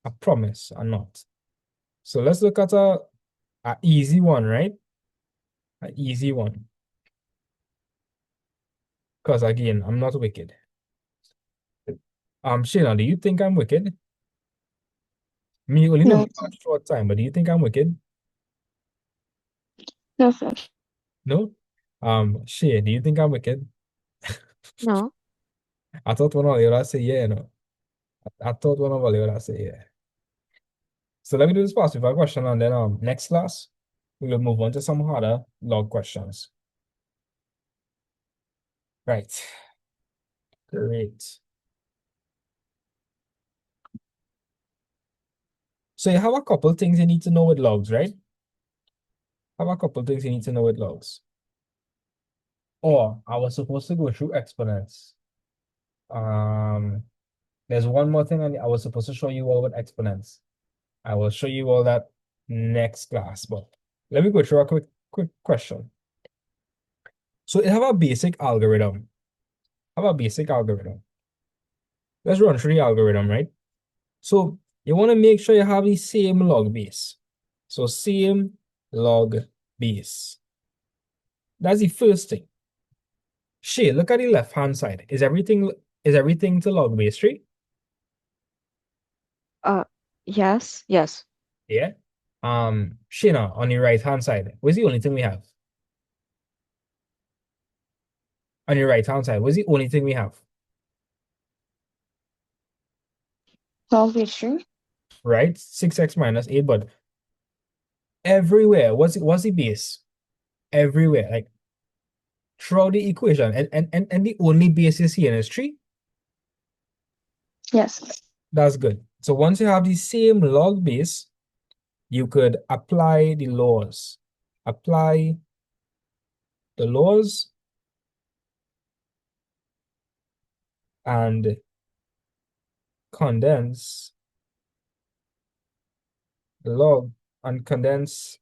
I promise, I'm not. So let's look at a easy one, right? An easy one. Because again, I'm not wicked. Shayna, do you think I'm wicked? Me only know me No. for a short time, but do you think I'm wicked? No, sir. No? Shay, do you think I'm wicked? No. I thought one of you would say yeah, no. I thought one of you would say yeah. So let me do this fast with a question and then next class we will move on to some harder log questions. Right. Great. So you have a couple things you need to know with logs, right? Have a couple things you need to know with logs. Or I was supposed to go through exponents. Um, there's one more thing I was supposed to show you all with exponents. I will show you all that next class, but let me go through a quick question. So it have a basic algorithm. Have a basic algorithm. Let's run through the algorithm, right? So you want to make sure you have the same log base. So same log base. That's the first thing. Shay, look at the left-hand side. Is everything to log base 3? Uh, yes. Yes. Yeah. Shayna, on the right-hand side, what's the only thing we have? On your right-hand side, what's the only thing we have? 12 is true. Right? 6x minus 8, but everywhere, what's the base? Everywhere, like throughout the equation, and the only base is here is 3. Yes. That's good. So once you have the same log base, you could apply the laws. Apply the laws and condense the log and condense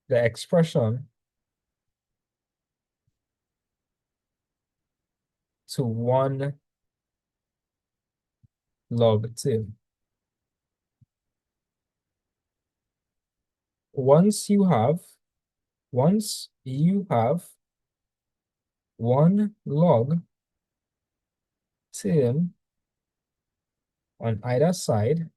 the expression to 1 log 2. Once you have once you have 1 log term on either side,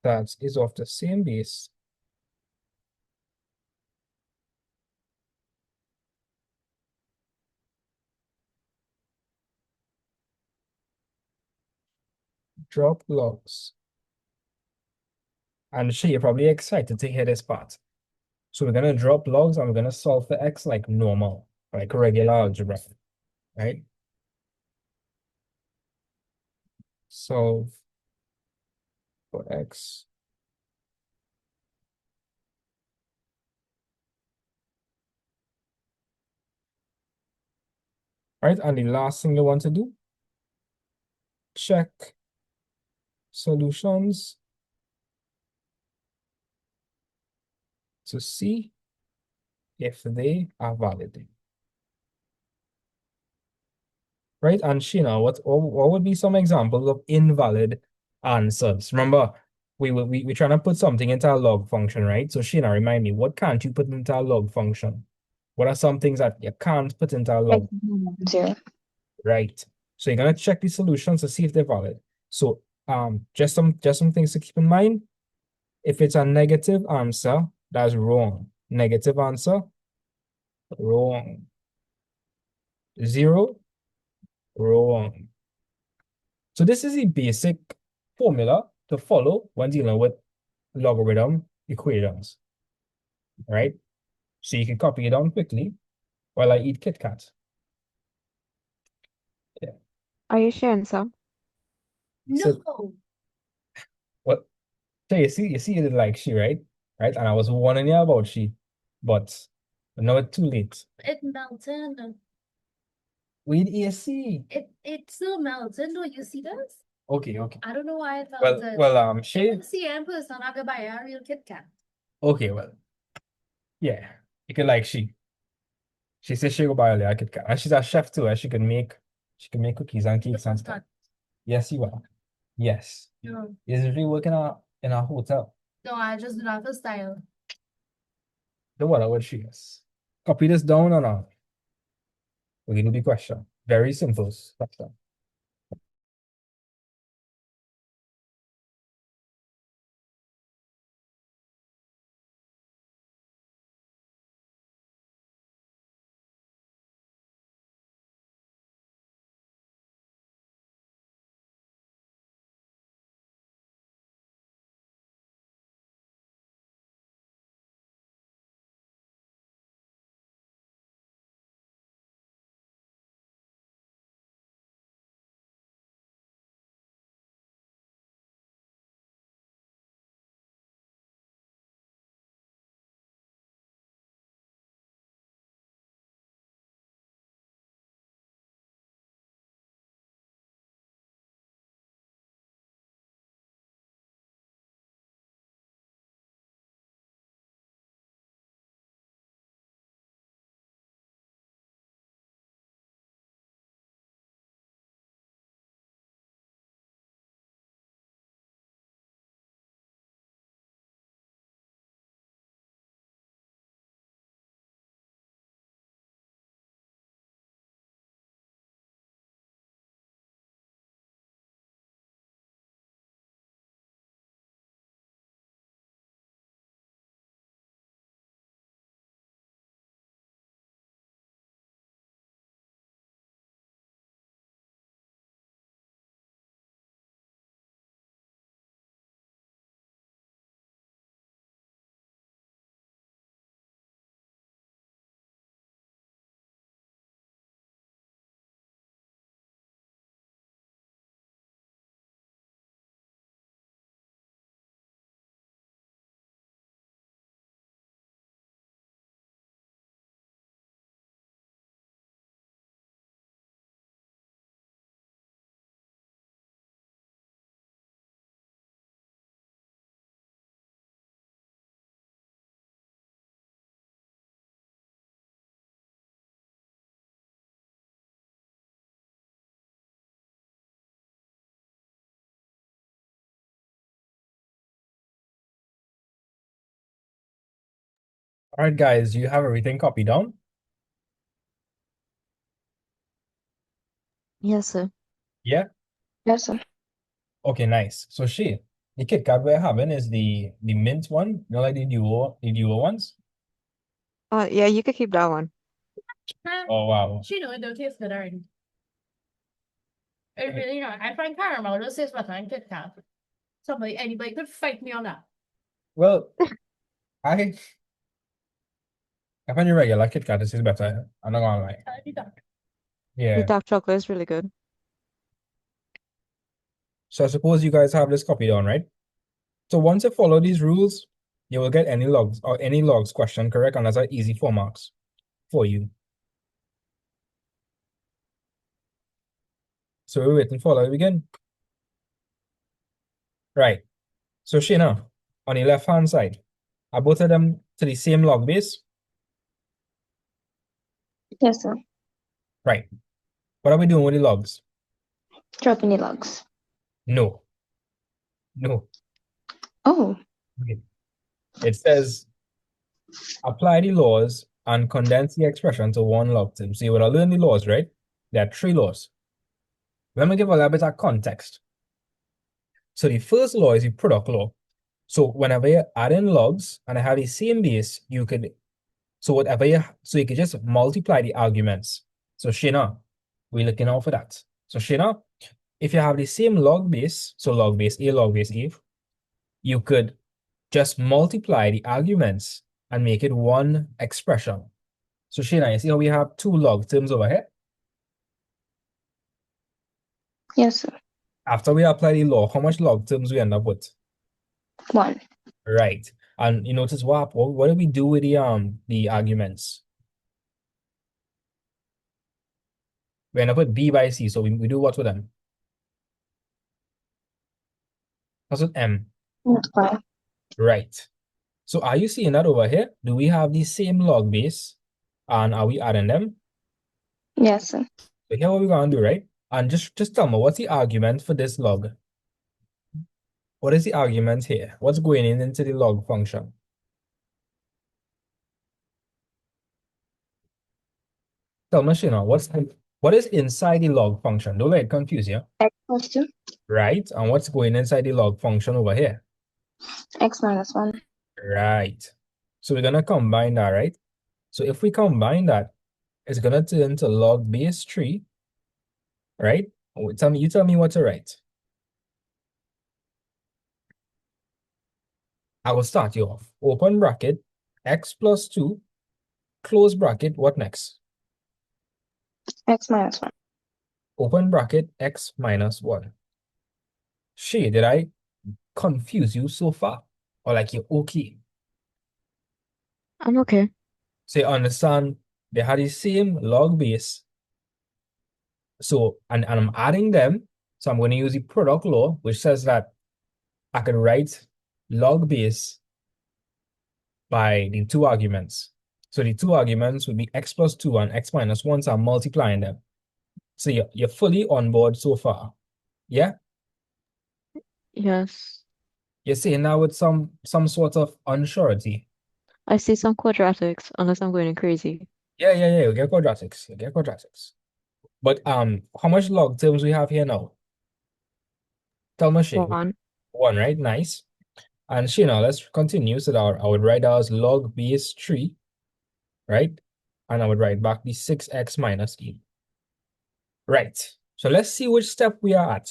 that is of the same base, drop logs. And she, you're probably excited to hear this part. So we're gonna drop logs and we're gonna solve for x like normal, like regular algebra, right? Solve for x. Right, and the last thing you want to do, check solutions to see if they are valid. Right, and Sheena, what would be some examples of invalid answers? Remember, we're trying to put something into a log function, right? So Sheena, remind me, what can't you put into a log function? What are some things that you can't put into a log? 0. Right. So you're gonna check the solutions to see if they're valid. So just some things to keep in mind. If it's a negative answer, that's wrong. Negative answer, wrong. 0, wrong. So this is the basic formula to follow when dealing with logarithm equations, right? So you can copy it down quickly while I eat Kit Kat. Yeah. Are you sharing some? So No, what? So you see, it like she, right? Right? And I was warning you about she, but now it's too late. it melted. We need AC. It still melted. Do you see this? Okay, okay. I don't know why it Well, melted. well, If she. you see in person, I could buy a real Kit Kat. Okay, well, yeah. You can like she. She says she go buy a Kit Kat, and she's a chef too. And she can make cookies and cakes and stuff. Yes, you are. Yes. No, Is really working out in a hotel. no, I just do that for style. The what what she is. Copy this down or not? We're gonna do the question. Very simple question. All right, guys, you have everything copied down? Yes, sir. Yeah? Yes, sir. Okay, nice. So the Kit Kat we're having is the mint one, like the duo ones. Yeah, you could keep that one. Oh wow. She know it don't taste good already. It really not. I find caramel just tastes better than Kit Kat. Anybody could fight me on that. Well, I I find the regular Kit Kat is better. I'm not gonna lie. The Yeah. dark chocolate is really good. So I suppose you guys have this copied down, right? So once you follow these rules, you will get any logs question correct, and that's an easy 4 marks for you. So we're waiting for that to begin. Right. So Shayna, on the left-hand side, are both of them to the same log base? Yes, sir. Right. What are we doing with the logs? Dropping the logs. No. No. Oh, Okay. It says apply the laws and condense the expression to one log term. So you would have learned the laws, right? There are 3 laws. Let me give a little bit of context. So the first law is the product law. So whenever you add in logs and I have the same base, you could, so you could just multiply the arguments. So Shayna, we're looking out for that. So Shayna, if you have the same log base, so log base A, you could just multiply the arguments and make it one expression. So Shayna, you see how we have 2 log terms over here? yes, sir. After we apply the law, how much log terms we end up with? 1. Right. And you notice what do we do with the arguments? We end up with B by C. So we do what with them? That's with M. Multiply. Right. So are you seeing that over here? Do we have the same log base? And are we adding them? Yes, sir. So here what we're gonna do, right? And just tell me what's the argument for this log? What is the argument here? What's going into the log function? Tell me, Shina, what is inside the log function? Don't let it confuse you. X plus 2. Right. And what's going inside the log function over here? X minus 1. Right. So we're gonna combine that, right? So if we combine that, it's gonna turn to log base 3, right? Oh, you tell me what to write. I will start you off. Open bracket, x plus 2, close bracket, what next? X minus 1. Open bracket, x minus 1. Shay, did I confuse you so far? Or like you're okay? I'm okay. So you understand they had the same log base. So, and I'm adding them. So I'm going to use the product law, which says that I can write log base by the 2 arguments. So the 2 arguments would be x plus 2 and x minus 1, so I'm multiplying them. So you're fully on board so far. Yeah? Yes. You're saying now with some sort of unsurety. I see some quadratics, unless I'm going crazy. Yeah, you get quadratics. You get quadratics. But how much log terms we have here now? Tell me, Shay. 1. 1, right? Nice. And Shayna, let's continue. So that I would write that as log base 3, right? And I would write back the 6x minus 8. Right. So let's see which step we are at.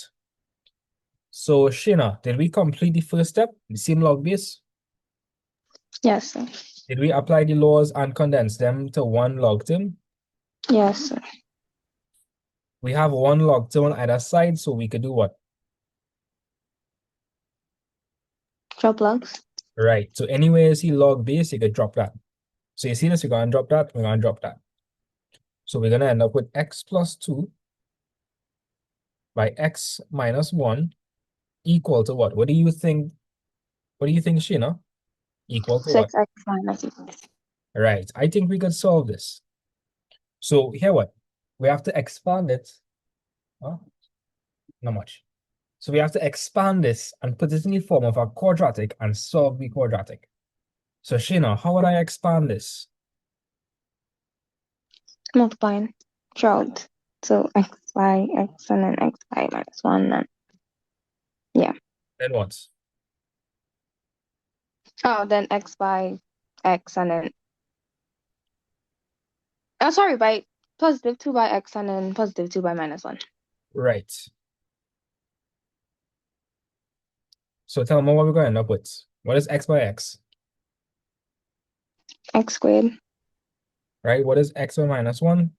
So Shayna, did we complete the first step, the same log base? Yes, sir. Did we apply the laws and condense them to one log term? Yes, sir. We have one log term on either side, so we could do what? Drop logs. Right. So anywhere you see log base, you could drop that. So you see this, we're gonna drop that, we're gonna drop that. So we're gonna end up with x plus 2 by x minus 1 equal to what? What do you think, Shayna? Equal to what? 6x minus 8. Right. I think we could solve this. So here what? We have to expand it. Huh? Not much. So we have to expand this and put it in the form of a quadratic and solve the quadratic. So Shayna, how would I expand this? Multiplying throughout. So x by x and then x by minus 1. And yeah. Then what? Oh, then x by x and then. Oh, sorry, by positive 2 by x and then positive 2 by minus 1. Right. So tell me what we're going to end up with. What is x by x? X squared. right? What is x by minus 1?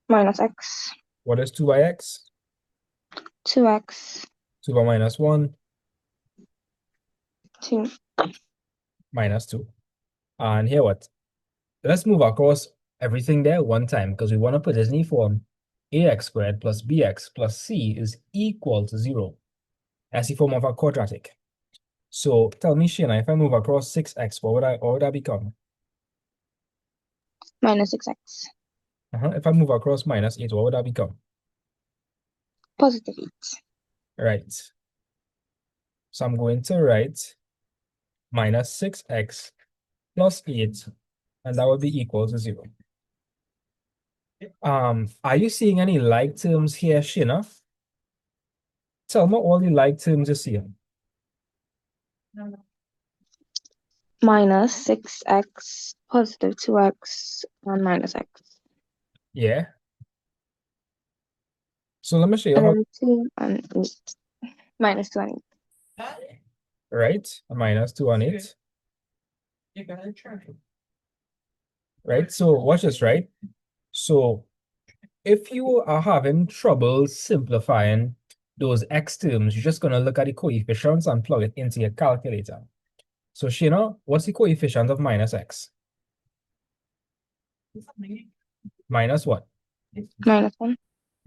Minus x. What is 2 by x? 2x. 2 by minus 1 2. minus 2. And here what? Let's move across everything there one time because we want to put this in the form ax squared plus bx plus c is equal to 0. That's the form of a quadratic. So tell me, Shana, if I move across 6x, what would I become? Minus 6x. If I move across minus 8, what would I become? Positive 8. Right. So I'm going to write minus 6x plus 8, and that would be equal to 0. Are you seeing any like terms here, Shana? Tell me all the like terms you're seeing. Minus 6x, positive 2x, and minus x. Yeah. So let me show you And how, then 2 and 8. Minus 2 and 8. right? Minus 2 and 8. Right? So watch this, right? So if you are having trouble simplifying those x terms, you're just going to look at the coefficients and plug it into your calculator. So Shana, what's the coefficient of minus x? Minus what? Minus 1.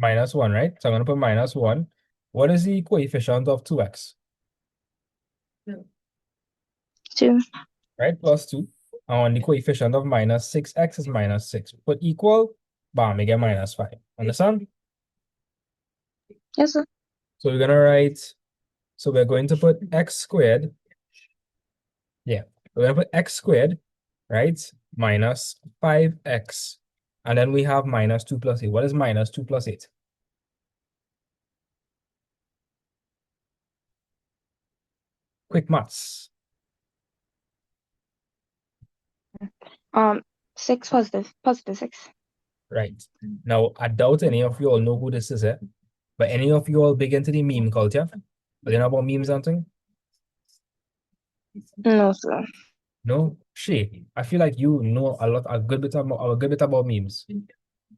Minus 1, right? So I'm going to put minus 1. What is the coefficient of 2x? 2. Right? Plus 2. And the coefficient of minus 6x is minus 6. Put equal, bam, we get minus 5. Understand? Yes, sir. So we're going to write, so we're going to put x squared. Yeah, we're going to put x squared, right? Minus 5x. And then we have minus 2 plus 8. What is minus 2 plus 8? Quick maths. 6 positive. Positive 6. Right. Now, I doubt any of you all know who this is, eh? But any of you all big into the meme culture? But you know about memes and thing? No, sir. No? Shay, I feel like you know a good bit about memes.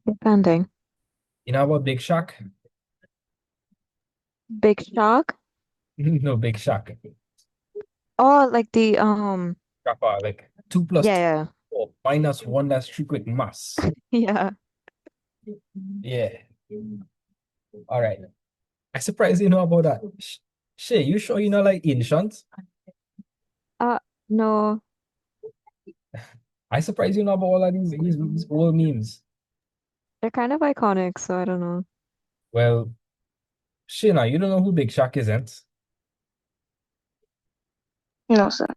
Depending. You know about Big Shaq? Big Shark? No, Big Shaq. Oh, like the Rapper, like 2 plus 2 yeah, 4 minus 1, that's three quick maths. yeah. Yeah. All right. I surprised you know about that. Shay, you sure you know like ancient? Uh no, I surprised you know about all of these old memes. they're kind of iconic, so I don't know. Well, Shayna, you don't know who Big Shaq isn't. No, sir.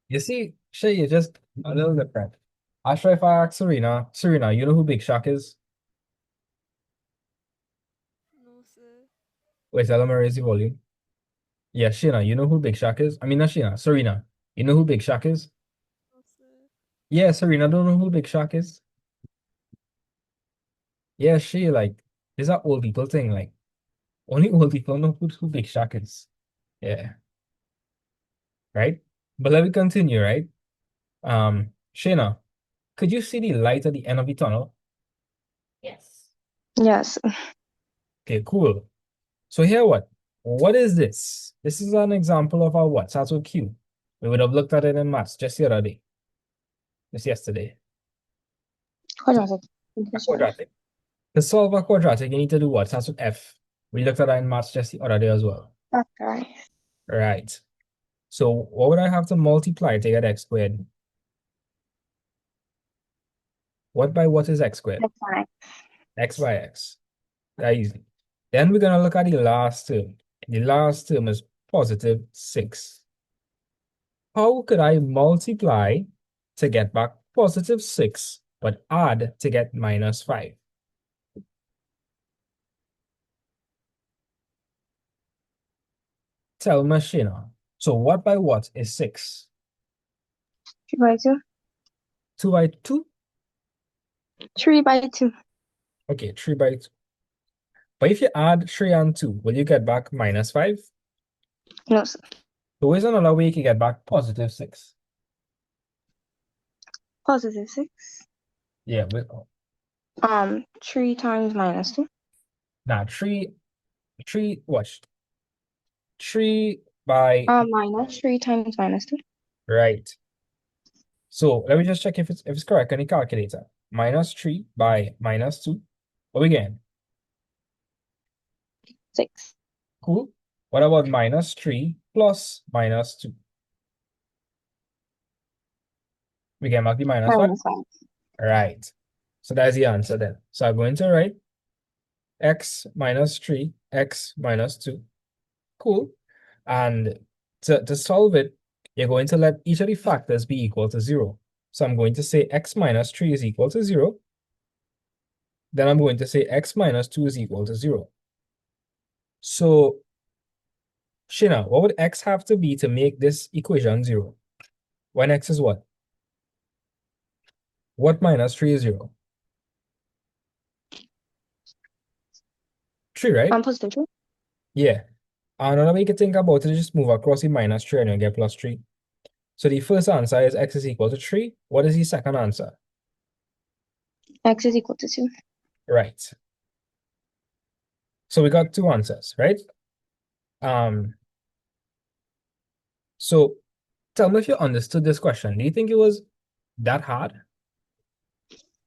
You see, Shay, you're just a little different. I'll try if I ask Serena. Serena, you know who Big Shaq is? No, sir. Wait, tell him to raise the volume. Yeah, Shayna, you know who Big Shaq is? I mean, not Shayna, Serena. You know who Big Shaq is? No, sir. Yeah, Serena don't know who Big Shaq is. Yeah, she like this is a old people thing. Like only old people know who Big Shaq is. Yeah, right. But let me continue, right? Shayna, could you see the light at the end of the tunnel? Yes. Yes. Okay, cool. So here what? What is this? This is an example of our what? Starts with Q. We would have looked at it in maths just the other day, just yesterday. So Quadratic. a quadratic. To solve a quadratic, you need to do what? Starts with F. We looked at that in maths just the other day as well. Okay. Right. So what would I have to multiply to get x squared? What by what is x squared? That's fine. X by x. That easy. Then we're gonna look at the last term. The last term is positive 6. How could I multiply to get back positive 6, but add to get minus 5? Tell me, Shina. So what by what is 6? 3 by 2. 2 by 2? 3 by 2. Okay, 3 by 2. But if you add 3 and 2, will you get back minus 5? No, sir. So where's another way you can get back positive 6? Positive 6. Yeah, but 3 times minus 2. now watch. 3 by, Minus 3 times minus 2. right. So let me just check if it's correct on the calculator. Minus 3 by minus 2. What we getting? 6. Cool. What about minus 3 plus minus 2? We can mark the minus 5. Minus 5. Right. So that's the answer then. So I'm going to write x minus 3, x minus 2. Cool. And to solve it, you're going to let each of the factors be equal to 0. So I'm going to say x minus 3 is equal to 0. Then I'm going to say x minus 2 is equal to 0. So, Shina, what would x have to be to make this equation 0? When x is what? What minus 3 is 0? 3, right? Positive 3. Yeah. Another way you can think about it is just move across the minus 3 and you get plus 3. So the first answer is x is equal to 3. What is the second answer? X is equal to 2. Right. So we got two answers, right? Um, so tell me if you understood this question. Do you think it was that hard?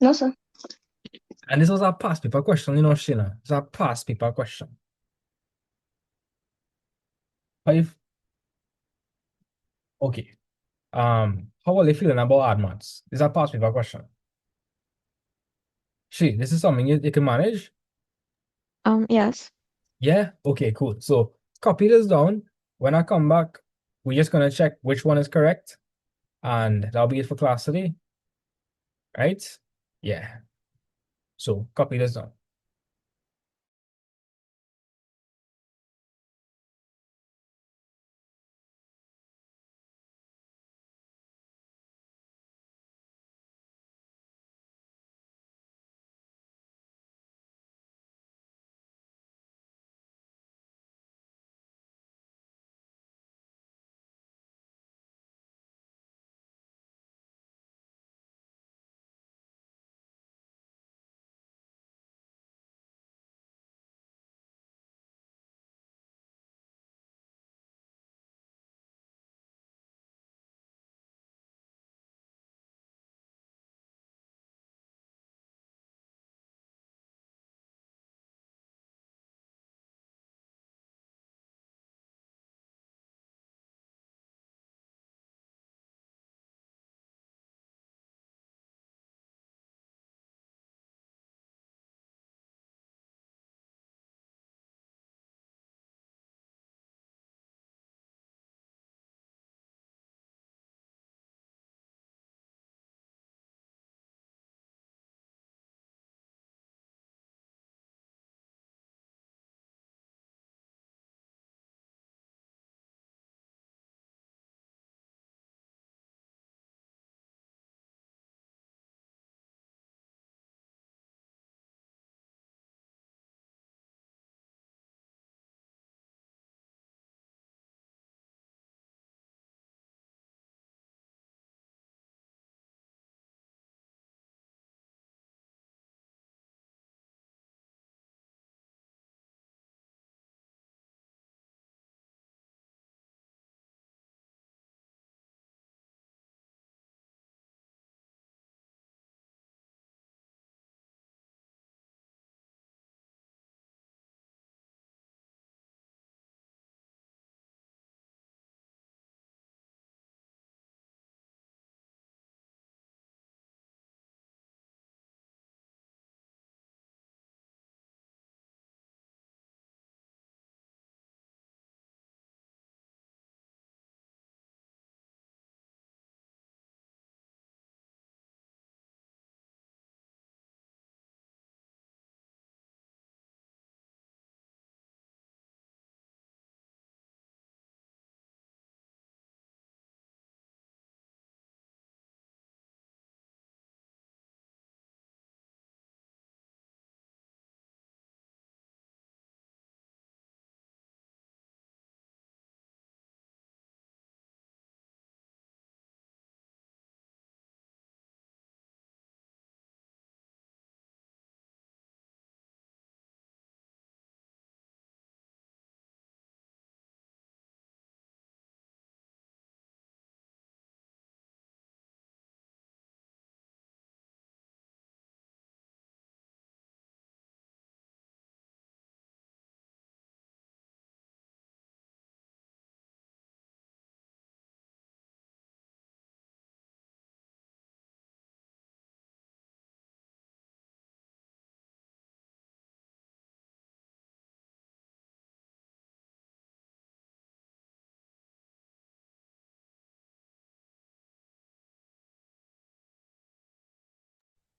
No, sir. And this was a past paper question, Shina. It's a past paper question. Five. Okay. How are you feeling about hard maths? This is a past paper question. This is something you can manage? Yes. Yeah? Okay, cool. So copy this down. When I come back, we're just gonna check which one is correct, and that'll be it for class today, right? Yeah. So copy this down.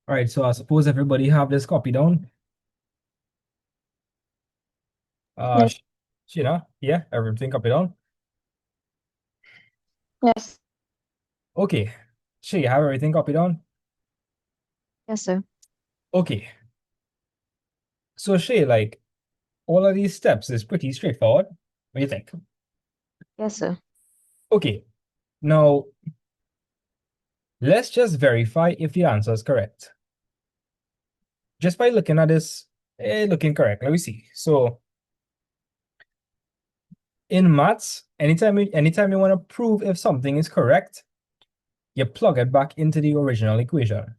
All right, so I suppose everybody have this copy down. Yes. Sheena, yeah, everything copy down. Yes. Okay, Shay, you have everything copied down? Yes, sir. Okay, so Shay, like all of these steps is pretty straightforward. What do you think? Yes, sir. Okay, now let's just verify if the answer is correct. Just by looking at this, looking correct. Let me see. So in maths, anytime you want to prove if something is correct, you plug it back into the original equation.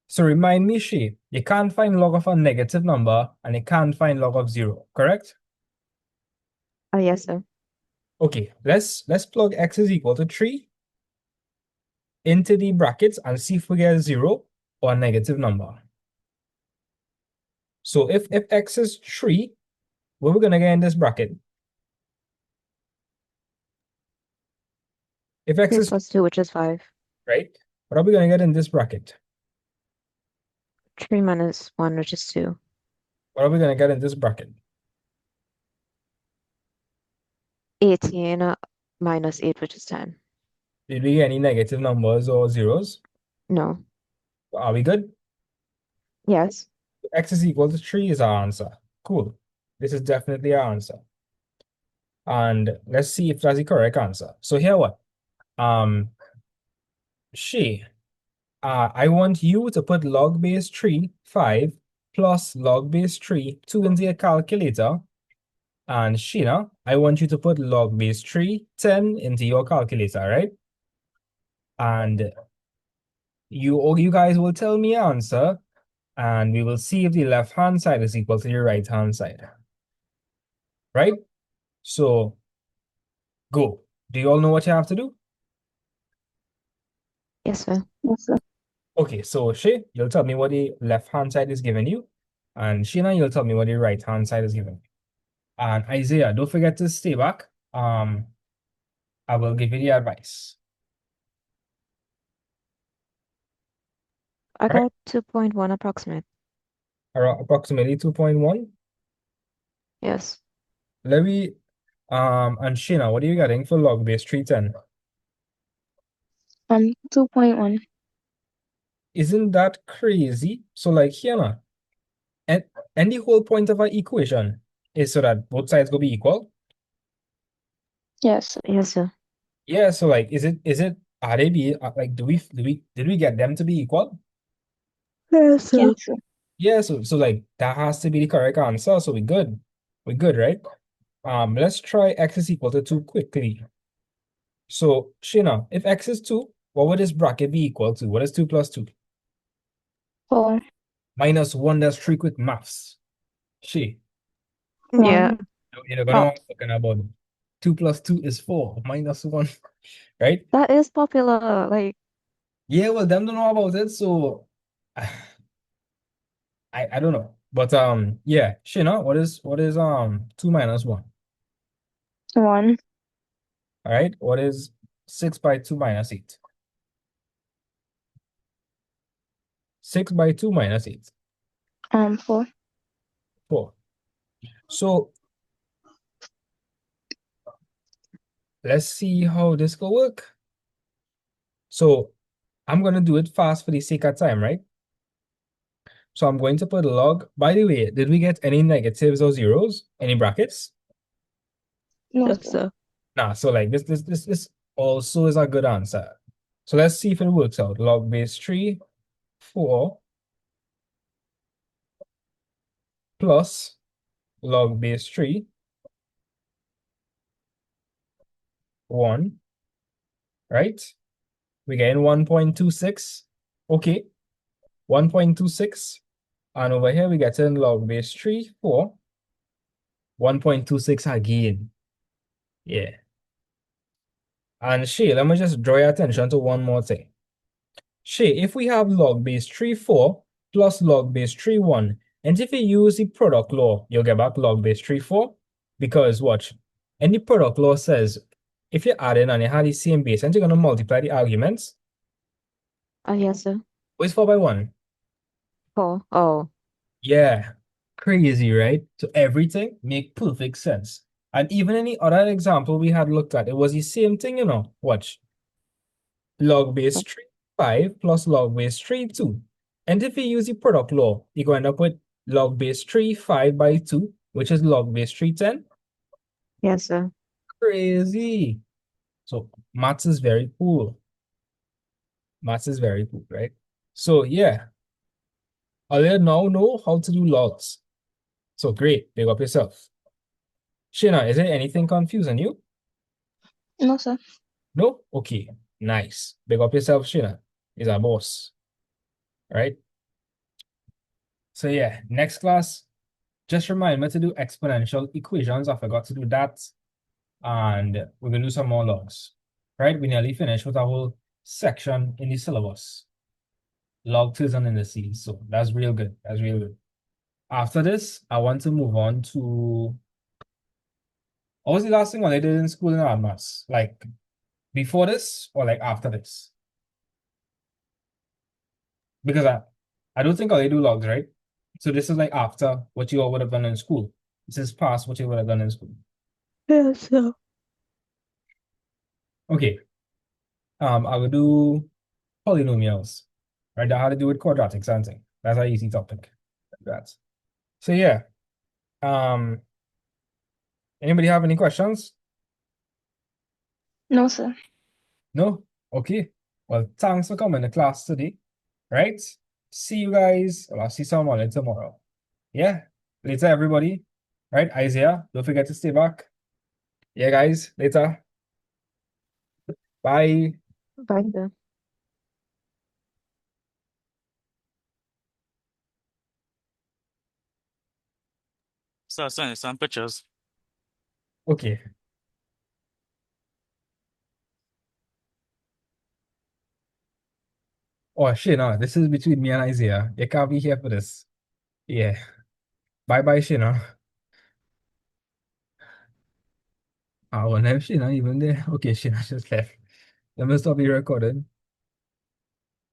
So remind me, Shay, you can't find log of a negative number and you can't find log of 0, correct? Oh, yes, sir. Okay, let's plug x is equal to 3 into the brackets and see if we get a 0 or a negative number. So if x is 3, what we're gonna get in this bracket? If x 3 is plus 2, which is 5. right, what are we gonna get in this bracket? 3 minus 1, which is 2. What are we gonna get in this bracket? 18 minus 8, which is 10. Did we get any negative numbers or zeros? No. Are we good? Yes. X is equal to 3 is our answer. Cool. This is definitely our answer. And let's see if that's the correct answer. So here what? She, I want you to put log base 3, 5 plus log base 3, 2 into your calculator. And Sheena, I want you to put log base 3, 10 into your calculator, right? And you guys will tell me your answer, and we will see if the left-hand side is equal to the right-hand side. Right? So, go. Do you all know what you have to do? Yes, sir. Yes, sir. Okay, so Shay, you'll tell me what the left-hand side is giving you, and Sheena, you'll tell me what the right-hand side is giving you. And Isaiah, don't forget to stay back. I will give you the advice. I All right, got 2.1 approximate. around approximately 2.1. Yes. Let me, and Sheena, what are you getting for log base 310? 2.1. Isn't that crazy? So like here now, and the whole point of our equation is so that both sides will be equal. Yes, sir. Yes, sir. Yeah, so like are they be like did we get them to be equal? Yes, sir. Yes, sir. Yeah, so like that has to be the correct answer. So we good. We good, right? Let's try x is equal to 2 quickly. So Shina, if x is 2, what would this bracket be equal to? What is 2 plus 2? 4. Minus 1, that's 3 quick maths. She, Yeah. 1. you're gonna Oh, want to talking about 2 plus 2 is 4, minus 1, right? That is popular. Like, Yeah, well, them don't know about it, so I don't know. But yeah, Shina, what is 2 minus 1? 1. All right, what is 6 by 2 minus 8? 6 by 2 minus 8. 4. 4. So let's see how this will work. So I'm gonna do it fast for the sake of time, right? So I'm going to put log. By the way, did we get any negatives or zeros? Any brackets? No, yes, sir. sir. Nah, so like this also is a good answer. So let's see if it works out. Log base 3, 4 plus log base 3, 1, right? We getting 1.26. Okay, 1.26. And over here we get in log base 3, 4, 1.26 again. Yeah. And Shay, let me just draw your attention to one more thing. Shay, if we have log base 3, 4 plus log base 3, 1, and if you use the product law, you'll get back log base 3, 4. Because watch, and the product law says if you add in and you have the same base and you're going to multiply the arguments, Yes, sir. It's 4 by 1. 4. Oh, Yeah. Crazy, right? So everything make perfect sense. And even any other example we had looked at, it was the same thing, Watch. Log base 3, 5 plus log base 3, 2. And if you use the product law, you're going to end up with log base 3, 5 by 2, which is log base 3, 10. yes, sir. Crazy. So maths is very cool. Maths is very cool, right? So yeah, I now know how to do logs. So great, big up yourself. Shina, is there anything confusing you? No, sir. No? Okay, nice. Big up yourself, Shina. Is our boss, right? So yeah, next class, just remind me to do exponential equations. I forgot to do that. And we're gonna do some more logs, right? We nearly finished with our whole section in the syllabus. Log twos and indices. So that's real good. That's real good. After this, I want to move on to what was the last thing I did in school in our maths? Like before this or like after this? Because I don't think I do logs, right? So this is like after what you all would have done in school. This is past what you would have done in school. Yes, sir. Okay. I will do polynomials. Right? That had to do with quadratics and thing. That's an easy topic. That. So yeah. Um, anybody have any questions? No, sir. No? Okay. Well, thanks for coming to class today. Right? See you guys. Well, I'll see someone tomorrow. Yeah. Later, everybody. Right? Isaiah, don't forget to stay back. Yeah, guys. Later. Bye. Bye, sir. So I'll send you some pictures. Okay. Oh, shit, no. This is between me and Isaiah. You can't be here for this. Yeah. Bye bye, Shina. I wonder if Shina even there. Okay, Shina just left. Let me stop the recording.